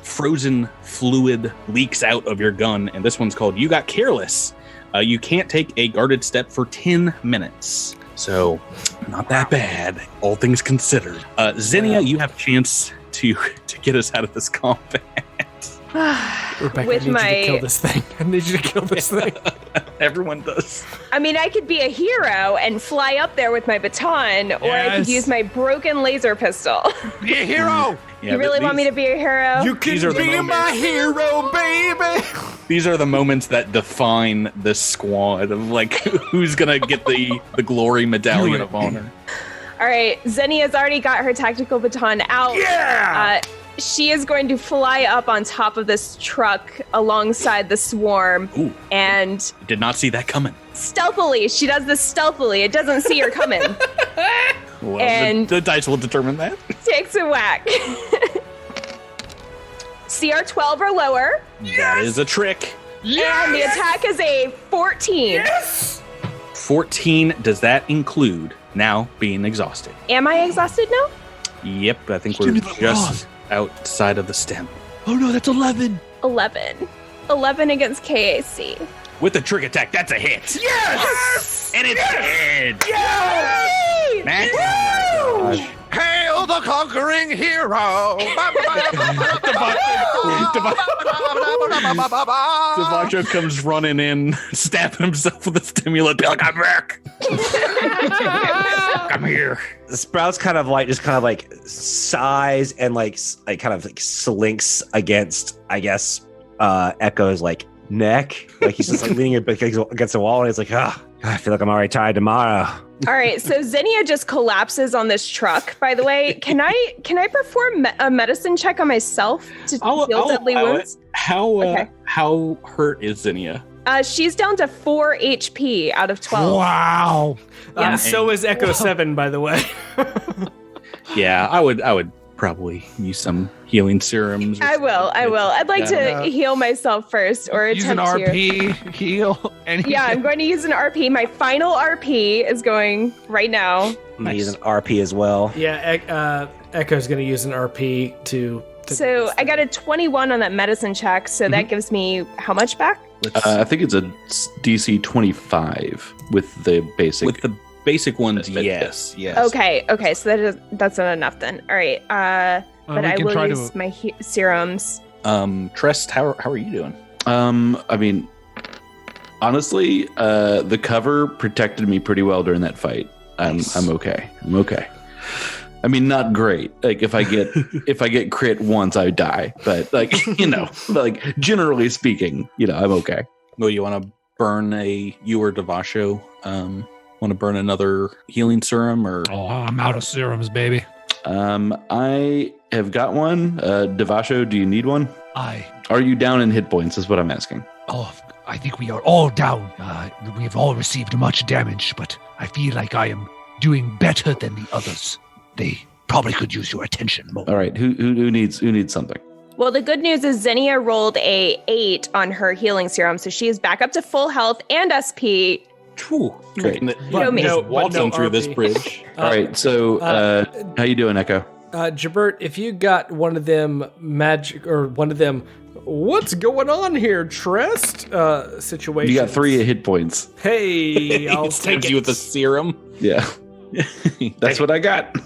frozen fluid leaks out of your gun, and this one's called You Got Careless. You can't take a guarded step for 10 minutes. So, not that bad, all things considered. Xenia, you have a chance to get us out of this combat. Rebecca, With I need you to kill this thing. I need you to kill this thing. Everyone does. I mean, I could be a hero and fly up there with my baton, or I could use my broken laser pistol. Be a hero. Yeah, You really want me to be a hero? You can be my hero, baby. These are the moments that define this squad of who's gonna get the glory medallion of honor. All right, Xenia's already got her tactical baton out. Yeah! She is going to fly up on top of this truck alongside the swarm. Ooh. And Did not see that coming. stealthily, she does this stealthily. It doesn't see her coming. Well, And- the dice will determine that. Takes a whack. CR 12 or lower. That is a trick. And the attack is a 14. 14, does that include now being exhausted? Am I exhausted now? Yep, I think Give we're me the just outside of the stem. Oh no, that's 11. 11. 11 against KAC. With the trick attack, that's a hit. Yes! And it's dead. Yay! Man. Hail the conquering hero! Devacho comes running in, stabbing himself with a stimulant. Be like, I'm back. I'm here. Sprouts kind of sighs and slinks against, I guess, Echo's neck. He's just leaning against the wall, and he's like, I feel like I'm already tired tomorrow. All right, so Xenia just collapses on this truck. By the way, can I perform a medicine check on myself to heal deadly wounds? How hurt is Xenia? She's down to 4 HP out of 12. Wow. Yeah. So is Echo 7, by the way. Yeah, I would probably use some healing serums. I will. I'd like to heal myself first, or Use an attempt to. RP, heal, anything. Yeah, I'm going to use an RP. My final RP is going right now. I'm gonna use an RP as well. Yeah, Echo's going to use an RP to So I got a 21 on that medicine check, so that gives me how much back? I think it's a DC 25 with the basic. With the basic ones, But- yes. Okay, so that's not enough then. All right, but we I can will try use to- my serums. Trest, how are you doing? I mean, honestly, the cover protected me pretty well during that fight. I'm okay. I'm okay. I mean, not great. Like if I get crit once, I die. But like like generally speaking, I'm okay. Well, you want to burn you or Devasho? Want to burn another healing serum or? Oh, I'm out of serums, baby. I have got one. Devasho, do you need one? Are you down in hit points? Is what I'm asking. I think we are all down. We have all received much damage, but I feel like I am doing better than the others. They probably could use your attention more. All right. Who needs something? Well, the good news is Xenia rolled a 8 on her healing serum, so she is back up to full health and SP. Whew, Great. You know me. Waltzing through RP. this bridge. All right. So, how you doing, Echo? Jabert, if you got one of them magic or one of them, what's going on here, Trest? Situation. You got 3 hit points. Hey, I'll He take stabs it. you with a serum. Yeah. That's what I got.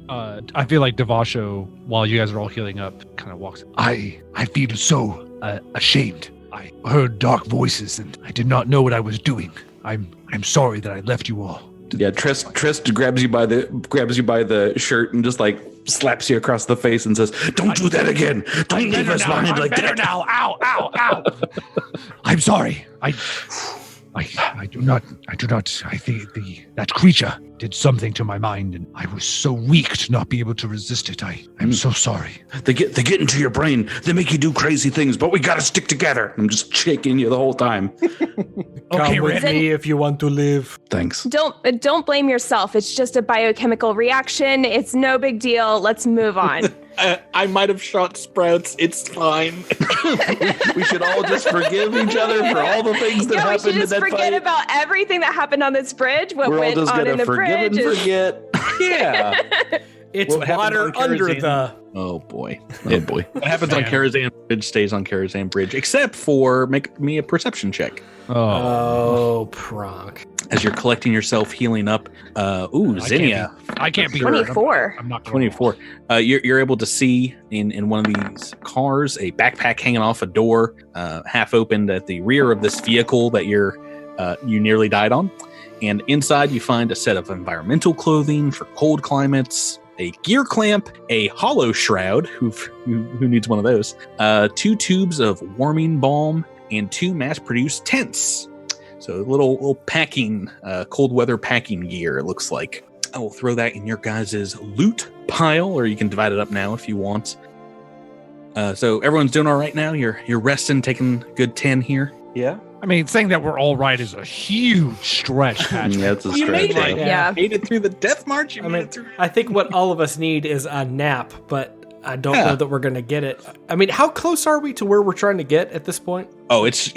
I feel like Devasho, while you guys are all healing up, kind of walks. I feel so ashamed. I heard dark voices and I did not know what I was doing. I'm sorry that I left you all. Yeah, Trist grabs you by the shirt and just like slaps you across the face and says, "Don't do that again. Don't leave us behind like that." Now. Ow, ow, ow. I'm sorry. I do not. I think that creature did something to my mind, and I was so weak to not be able to resist it. I'm so sorry. They get into your brain. They make you do crazy things, but we gotta stick together. I'm just shaking you the whole time. Come with Ren. me if you want to live. Thanks. Don't blame yourself. It's just a biochemical reaction. It's no big deal. Let's move on. I might have shot Sprouts. It's fine. We should all just forgive each other for all the things that Yeah, we happened should in just that forget fight. about everything that happened on this bridge. What We're all went just on gonna in the forgive bridge. and forget. Yeah. It's What happens water on under Karazhan? the. Oh boy. Oh boy. What happens on Karazhan Bridge stays on Karazhan Bridge, except for make me a perception check. Oh, Pronk. As you're collecting yourself, healing up. Xenia. I can't be 24. I'm not 24. You're able to see in one of these cars a backpack hanging off a door, half opened at the rear of this vehicle that you nearly died on. And inside you find a set of environmental clothing for cold climates, a gear clamp, a hollow shroud. Who needs one of those? 2 tubes of warming balm and 2 mass-produced tents. So a little packing, cold weather packing gear. It looks like. I will throw that in your guys' loot pile, or you can divide it up now if you want. So everyone's doing all right now. You're resting, taking a good 10 here. Yeah. I mean, saying that we're all right is a huge stretch, Patrick. Yeah, it's a You stretch. made it. Yeah. Made it through the death march. You I made mean, it through. I think what all of us need is a nap, but I don't know that we're going to get it. I mean, how close are we to where we're trying to get at this point? Oh, it's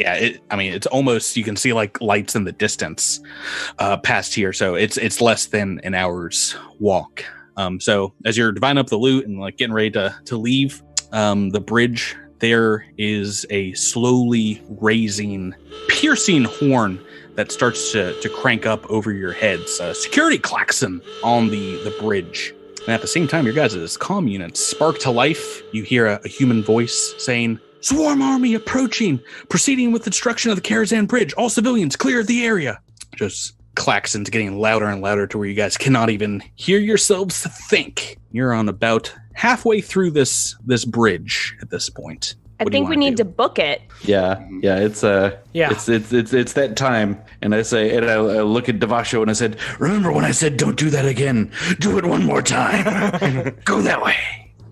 almost, you can see like lights in the distance past here. So it's less than an hour's walk. So as you're dividing up the loot and like getting ready to leave the bridge, there is a slowly raising, piercing horn that starts to crank up over your heads. Security klaxon on the bridge. And at the same time, your guys' comm units spark to life. You hear a human voice saying, "Swarm army approaching, proceeding with destruction of the Karazhan Bridge. All civilians clear the area." Just klaxons getting louder and louder to where you guys cannot even hear yourselves think. You're on about halfway through this bridge at this point. I think we need to book it. Yeah, it's it's that time. And I say, and I look at Devasho and I said, "Remember when I said don't do that again? Do it one more time. Go that way."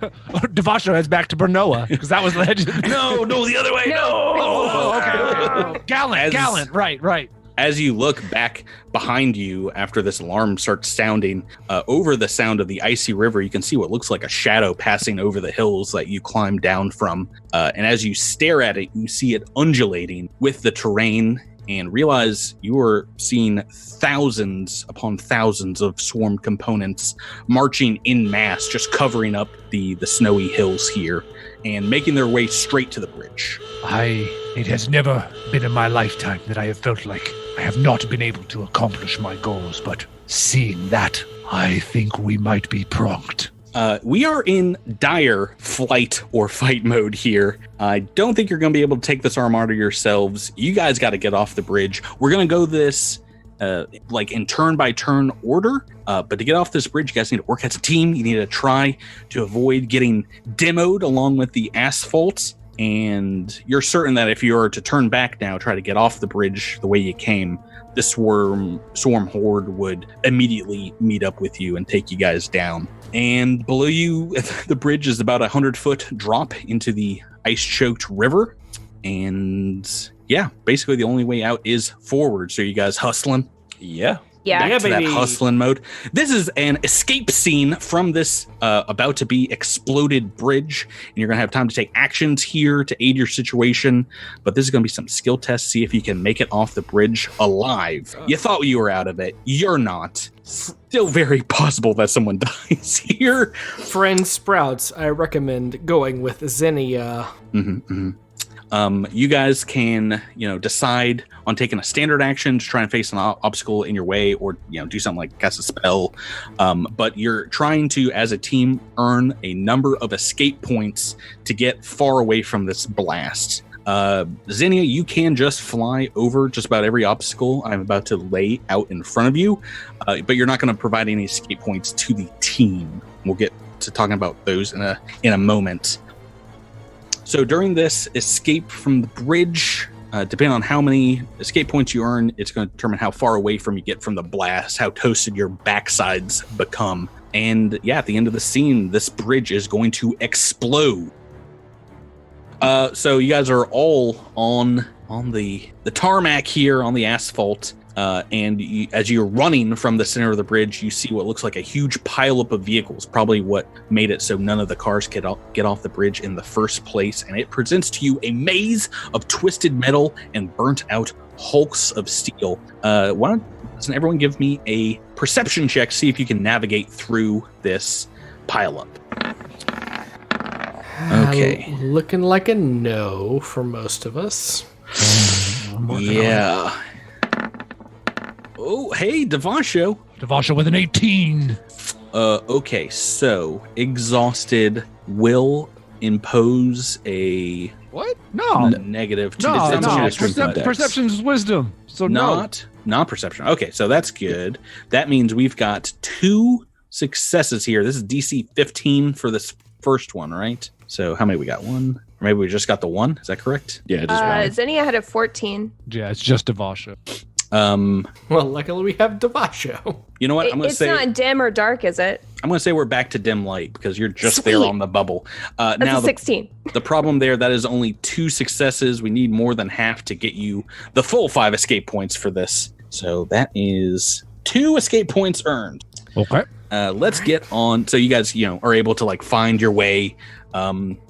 Devasho heads back to Bernoa because that was the legend. No, the other way. No. Oh, okay. Gallant. Right. As you look back behind you after this alarm starts sounding, over the sound of the icy river, you can see what looks like a shadow passing over the hills that you climbed down from. And as you stare at it, you see it undulating with the terrain and realize you are seeing thousands upon thousands of swarm components marching en masse, just covering up the snowy hills here and making their way straight to the bridge. It has never been in my lifetime that I have felt like I have not been able to accomplish my goals, but seeing that, I think we might be prompt. We are in dire flight or fight mode here. I don't think you're going to be able to take this armada yourselves. You guys got to get off the bridge. We're going to go this like in turn by turn order. But to get off this bridge, you guys need to work as a team. You need to try to avoid getting demoed along with the asphalt. And you're certain that if you are to turn back now, try to get off the bridge the way you came, the swarm horde would immediately meet up with you and take you guys down. And below you, the bridge is about 100-foot drop into the ice-choked river. And yeah, basically the only way out is forward. So you guys hustling? Yeah. Yeah. Back to that hustling mode. This is an escape scene from this about to be exploded bridge, and you're going to have time to take actions here to aid your situation. But this is going to be some skill tests. See if you can make it off the bridge alive. You thought you were out of it. You're not. Still very possible that someone dies here. Friend Sprouts, I recommend going with Xenia. You guys can, decide on taking a standard action to try and face an obstacle in your way, or, do something like cast a spell. But you're trying to, as a team, earn a number of escape points to get far away from this blast. Xenia, you can just fly over just about every obstacle I'm about to lay out in front of you, but you're not going to provide any escape points to the team. We'll get to talking about those in a moment. So during this escape from the bridge, depending on how many escape points you earn, it's going to determine how far away from you get from the blast, how toasted your backsides become. And yeah, at the end of the scene, this bridge is going to explode. So you guys are all on the tarmac here, on the asphalt. And as you're running from the center of the bridge, you see what looks like a huge pileup of vehicles, probably what made it so none of the cars get off the bridge in the first place. And it presents to you a maze of twisted metal and burnt out hulks of steel. Why doesn't everyone give me a perception check, see if you can navigate through this pileup? Okay. Looking like a no for most of us. Yeah. Oh, hey, Devasho. Devasho with an 18. Okay, so Exhausted will impose a What? No. Negative to Perception's wisdom. So not perception. Okay, so that's good. That means we've got 2 successes here. This is DC 15 for this first one, right? So how many we got? 1? Or maybe we just got the 1. Is that correct? Yeah, just 1. Xenia had a 14. Yeah, it's just Devasho. Well, luckily we have Devasho. You know what? I'm going to say it's not dim or dark, is it? I'm going to say we're back to dim light because you're just Sweet. there on the bubble. That's now a 16. The problem there, that is only 2 successes. We need more than half to get you the full 5 escape points for this. So that is 2 escape points earned. Okay. Let's get on. So you guys, are able to find your way,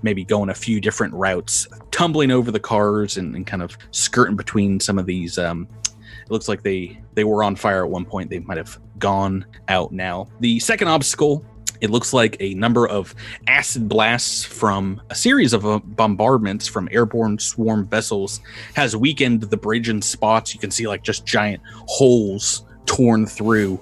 maybe going a few different routes, tumbling over the cars and kind of skirting between some of these. It looks like they were on fire at one point. They might have gone out now. The second obstacle, it looks like a number of acid blasts from a series of bombardments from airborne swarm vessels has weakened the bridge in spots. You can see just giant holes torn through,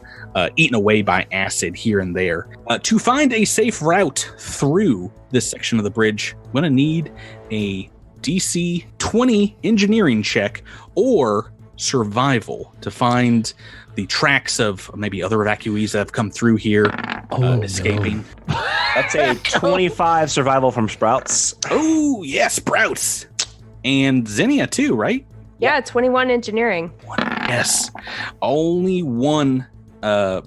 eaten away by acid here and there. To find a safe route through this section of the bridge, I'm going to need a DC 20 engineering check or survival to find the tracks of maybe other evacuees that have come through here, escaping. No. That's a 25 survival from Sprouts. Oh, yeah, Sprouts. And Xenia too, right? Yeah, 21 engineering. Yes. Only one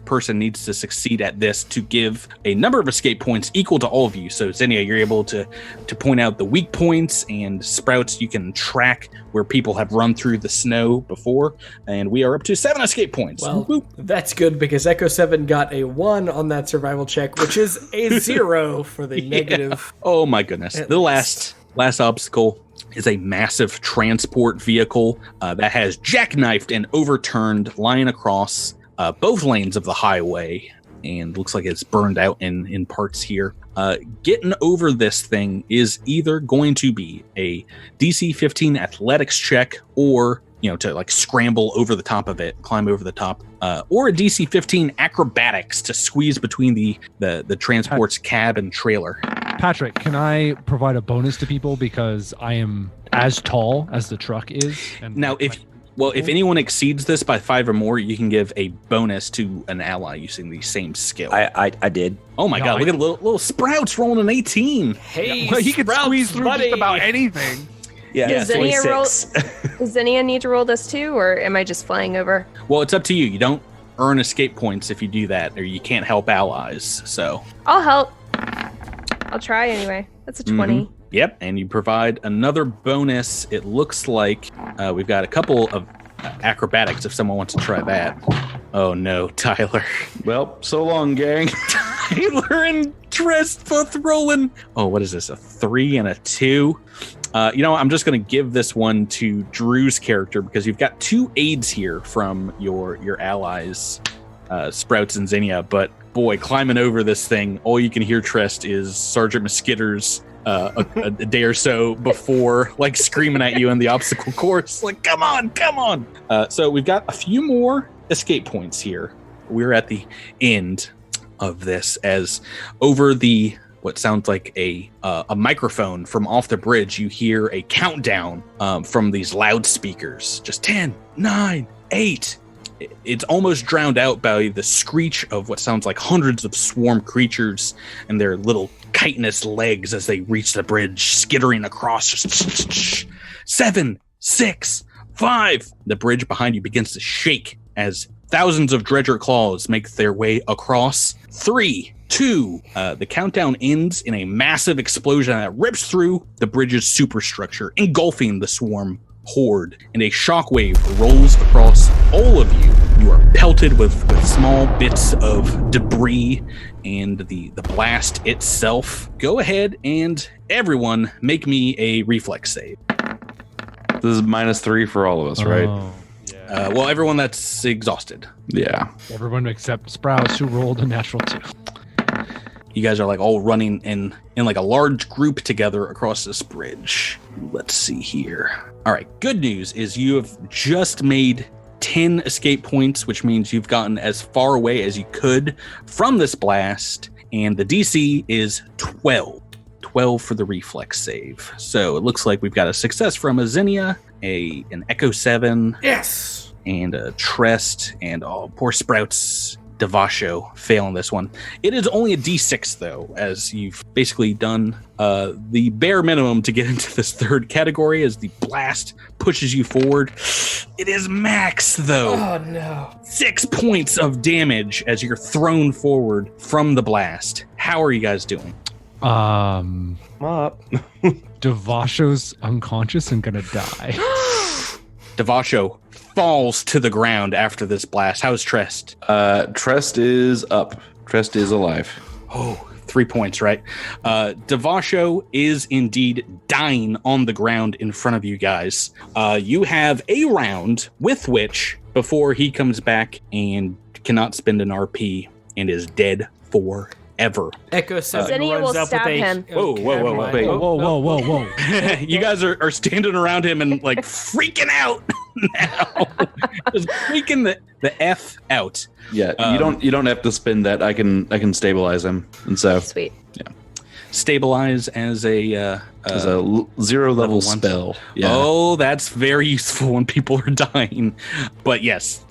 person needs to succeed at this to give a number of escape points equal to all of you. So Xenia, you're able to point out the weak points, and Sprouts, you can track where people have run through the snow before, and we are up to 7 escape points. Well, that's good because Echo 7 got a 1 on that survival check, which is a 0 for the negative. Oh my goodness. The last obstacle is a massive transport vehicle that has jackknifed and overturned, lying across both lanes of the highway, and looks like it's burned out in parts here. Getting over this thing is either going to be a DC 15 athletics check or to like scramble over the top of it, climb over the top, or a DC 15 acrobatics to squeeze between the transport's cab and trailer. Patrick, can I provide a bonus to people because I am as tall as the truck is? And Now, if anyone exceeds this by 5 or more, you can give a bonus to an ally using the same skill. I did. Oh my god! Look at little Sprouts rolling an 18. Hey, Well, he can Sprouts, squeeze through buddy. just about anything. Yeah, Does Zinnia 26. Does Zinnia need to roll this too, or am I just flying over? Well, it's up to you. You don't earn escape points if you do that, or you can't help allies. So, I'll help. I'll try anyway. That's a 20. yep. And you provide another bonus. It looks like we've got a couple of acrobatics if someone wants to try that. Oh no, Tyler. Well, so long, gang. Tyler and Trist both rolling. Oh, what is this? A 3 and a 2? I'm just going to give this one to Drew's character because you've got 2 aids here from your allies, Sprouts and Zinnia. But boy, climbing over this thing, all you can hear, Trist, is Sergeant Mosquito's a day or so before, like screaming at you in the obstacle course, like, come on. So we've got a few more escape points here. We're at the end of this as over what sounds like a microphone from off the bridge, you hear a countdown from these loudspeakers. Just 10, 9, 8. It's almost drowned out by the screech of what sounds like hundreds of swarm creatures and their little chitinous legs as they reach the bridge, skittering across. 7, 6, 5. The bridge behind you begins to shake as thousands of dredger claws make their way across. 3, 2. The countdown ends in a massive explosion that rips through the bridge's superstructure, engulfing the swarm horde, and a shockwave rolls across all of you. You are pelted with small bits of debris and the blast itself. Go ahead and everyone make me a reflex save. This is -3 for all of us, right? Oh, Well, everyone that's exhausted. Yeah. everyone except Sprouts, who rolled a natural 2. You guys are like all running in like a large group together across this bridge. Let's see here. All right, good news is you have just made 10 escape points, which means you've gotten as far away as you could from this blast, and the DC is 12. 12 for the reflex save. So it looks like we've got a success from a Zinnia, an Echo 7, Yes. and a Trest, and poor Sprouts Devasho failing this one. It is only a D6 though, as you've basically done the bare minimum to get into this third category as the blast pushes you forward. It is max though. Oh no. 6 points of damage as you're thrown forward from the blast. How are you guys doing? I'm up. Devasho's unconscious and gonna die. Devasho falls to the ground after this blast. How's Trest? Trest is up. Trest is alive. Oh, 3 points, right? Devasho is indeed dying on the ground in front of you guys. You have a round with which, before he comes back and cannot spend an RP and is dead forever. Echo 7 Zinnia runs will up stab with a... him. Whoa, wait. Whoa. You guys are standing around him and like freaking out now. Just freaking the F out. Yeah, you don't have to spend that. I can stabilize him, and so Sweet. Stabilize as a zero level 1 spell. Yeah. Oh, that's very useful when people are dying. But yes,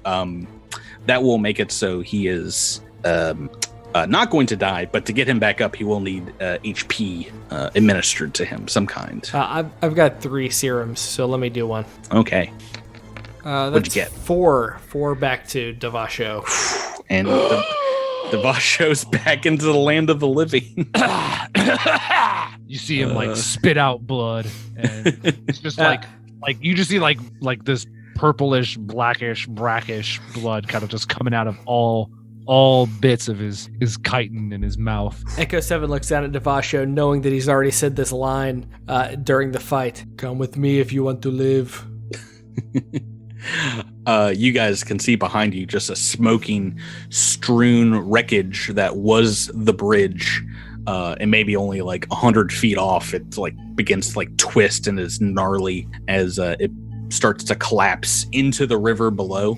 that will make it so he is not going to die, but to get him back up, he will need HP administered to him, some kind. I've got 3 serums, so let me do one. Okay. What'd you get? 4 back to Devasho. And Devasho's back into the land of the living. You see him like spit out blood, and it's just like you just see like this purplish, blackish, brackish blood kind of just coming out of all bits of his chitin in his mouth. Echo 7 looks down at Devasho, knowing that he's already said this line during the fight. Come with me if you want to live. You guys can see behind you just a smoking, strewn wreckage that was the bridge. And maybe only like 100 feet off, it like begins to like twist and is gnarly as it starts to collapse into the river below.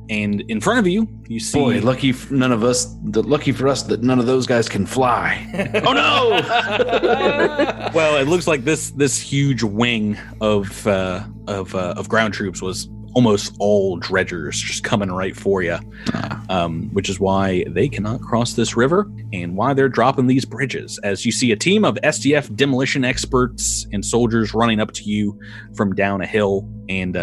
And in front of you, you see... Boy, lucky for us that none of those guys can fly. Oh, no! Well, it looks like this huge wing of ground troops was almost all dredgers just coming right for you, which is why they cannot cross this river and why they're dropping these bridges. As you see a team of SDF demolition experts and soldiers running up to you from down a hill, and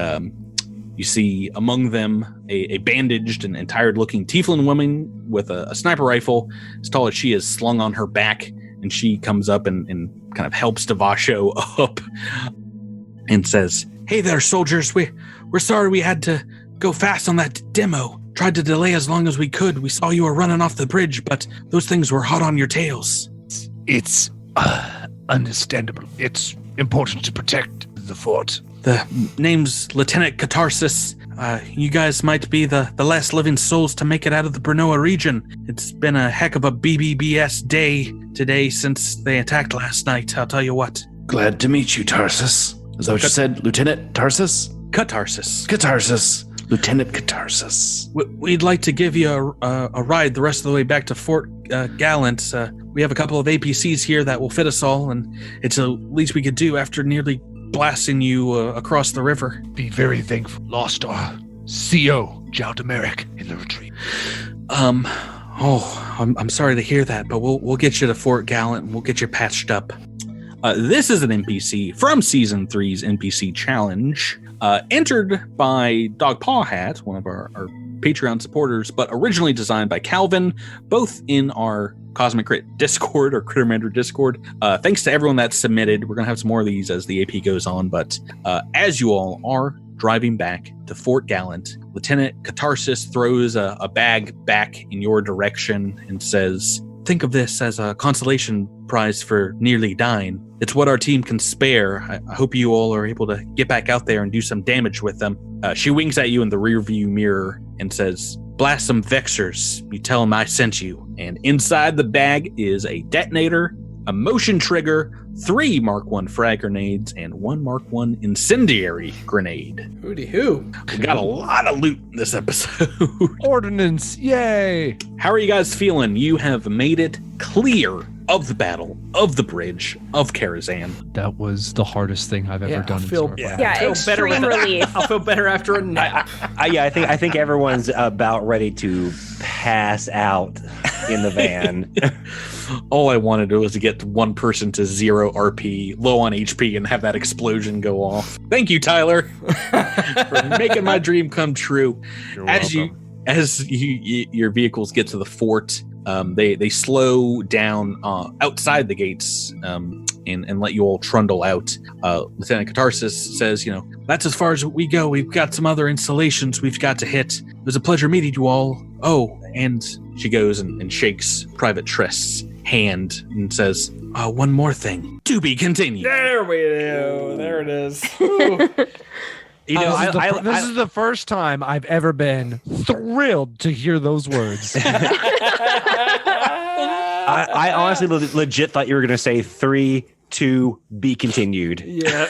you see among them a bandaged and tired-looking tiefling woman with a sniper rifle as tall as she is slung on her back, and she comes up and kind of helps Devasho up and says, "Hey there, soldiers. We're sorry we had to go fast on that demo. Tried to delay as long as we could. We saw you were running off the bridge, but those things were hot on your tails." It's understandable. It's important to protect the fort. The name's Lieutenant Catharsis. You guys might be the last living souls to make it out of the Brinoa region. It's been a heck of a BBBS day today since they attacked last night, I'll tell you what. Glad to meet you, Tarsus. Is that what you said, Lieutenant Tarsus? Catharsis. Catharsis. Lieutenant Catharsis. We'd like to give you a ride the rest of the way back to Fort Gallant. We have a couple of APCs here that will fit us all, and it's the least we could do after nearly blasting you across the river. Be very thankful. Lost our CO, Jaldemeric, in the retreat. I'm sorry to hear that, but we'll get you to Fort Gallant and we'll get you patched up. This is an NPC from Season 3's NPC Challenge, entered by Dogpaw Hat, one of our Patreon supporters, but originally designed by Calvin, both in our Cosmic Crit Discord or Crittermander Discord. Thanks to everyone that submitted. We're going to have some more of these as the AP goes on, but as you all are driving back to Fort Gallant, Lieutenant Catharsis throws a bag back in your direction and says, "Think of this as a consolation prize for nearly dying. It's what our team can spare. I hope you all are able to get back out there and do some damage with them." She winks at you in the rearview mirror and says, "Blast some Vexers. You tell them I sent you." And inside the bag is a detonator, a motion trigger, 3 Mark I frag grenades, and 1 Mark I incendiary grenade. Hooty hoo. We got a lot of loot in this episode. Ordnance, yay! How are you guys feeling? You have made it clear of the battle, of the bridge, of Karazhan. That was the hardest thing I've ever done. Extreme relief. I'll feel better after a nap. I think everyone's about ready to pass out in the van. All I wanted was to get one person to 0 RP, low on HP, and have that explosion go off. Thank you, Tyler, for making my dream come true. As your vehicles get to the fort, they slow down outside the gates and let you all trundle out. Lieutenant Catharsis says, "That's as far as we go. We've got some other installations we've got to hit. It was a pleasure meeting you all. Oh," and she goes and shakes Private Trist's hand and says, "One more thing. To be continued." There we go. There it is. This is the first time I've ever been thrilled to hear those words. I honestly legit thought you were going to say 3, 2, be continued. Yeah.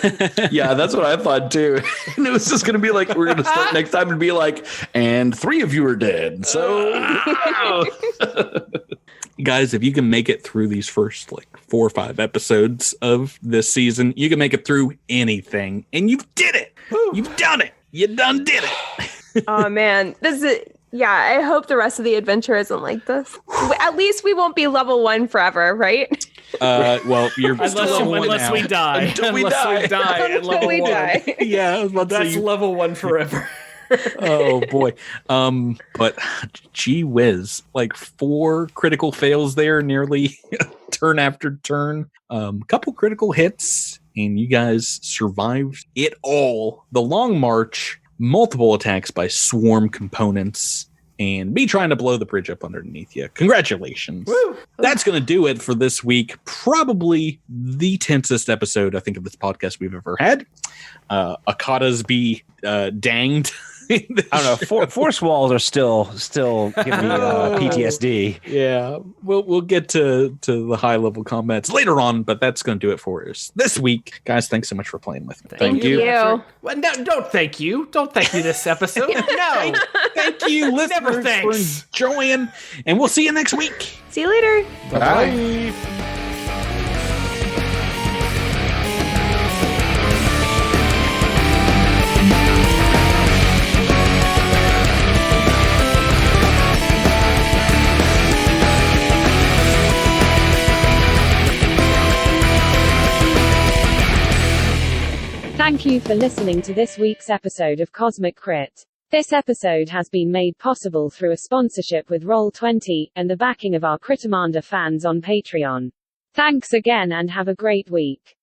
Yeah, that's what I thought too. And it was just going to be like, we're going to start next time and be like, and 3 of you are dead. So, guys, if you can make it through these first 4 or 5 episodes of this season, you can make it through anything. And you did it. You've done it. You done did it. Oh, man. I hope the rest of the adventure isn't like this. At least we won't be level 1 forever, right? Well, you're unless we die. Until we die at level 1. Yeah, I was about to that's say level 1 forever. Oh boy. But gee whiz, 4 critical fails there, nearly turn after turn. Couple critical hits, and you guys survived it all. The long march, multiple attacks by swarm components, and me trying to blow the bridge up underneath you. Congratulations. Woo. That's going to do it for this week. Probably the tensest episode, I think, of this podcast we've ever had. Akatas be danged I don't know. Force walls are still giving me PTSD. Yeah, we'll get to the high level combats later on, but that's going to do it for us this week, guys. Thanks so much for playing with me. Thank you. Well, no, don't thank you. Don't thank you this episode. No. Thank you, listeners, Never thanks. for enjoying, and we'll see you next week. See you later. Bye. Thank you for listening to this week's episode of Cosmic Crit. This episode has been made possible through a sponsorship with Roll20 and the backing of our Critamander fans on Patreon. Thanks again and have a great week.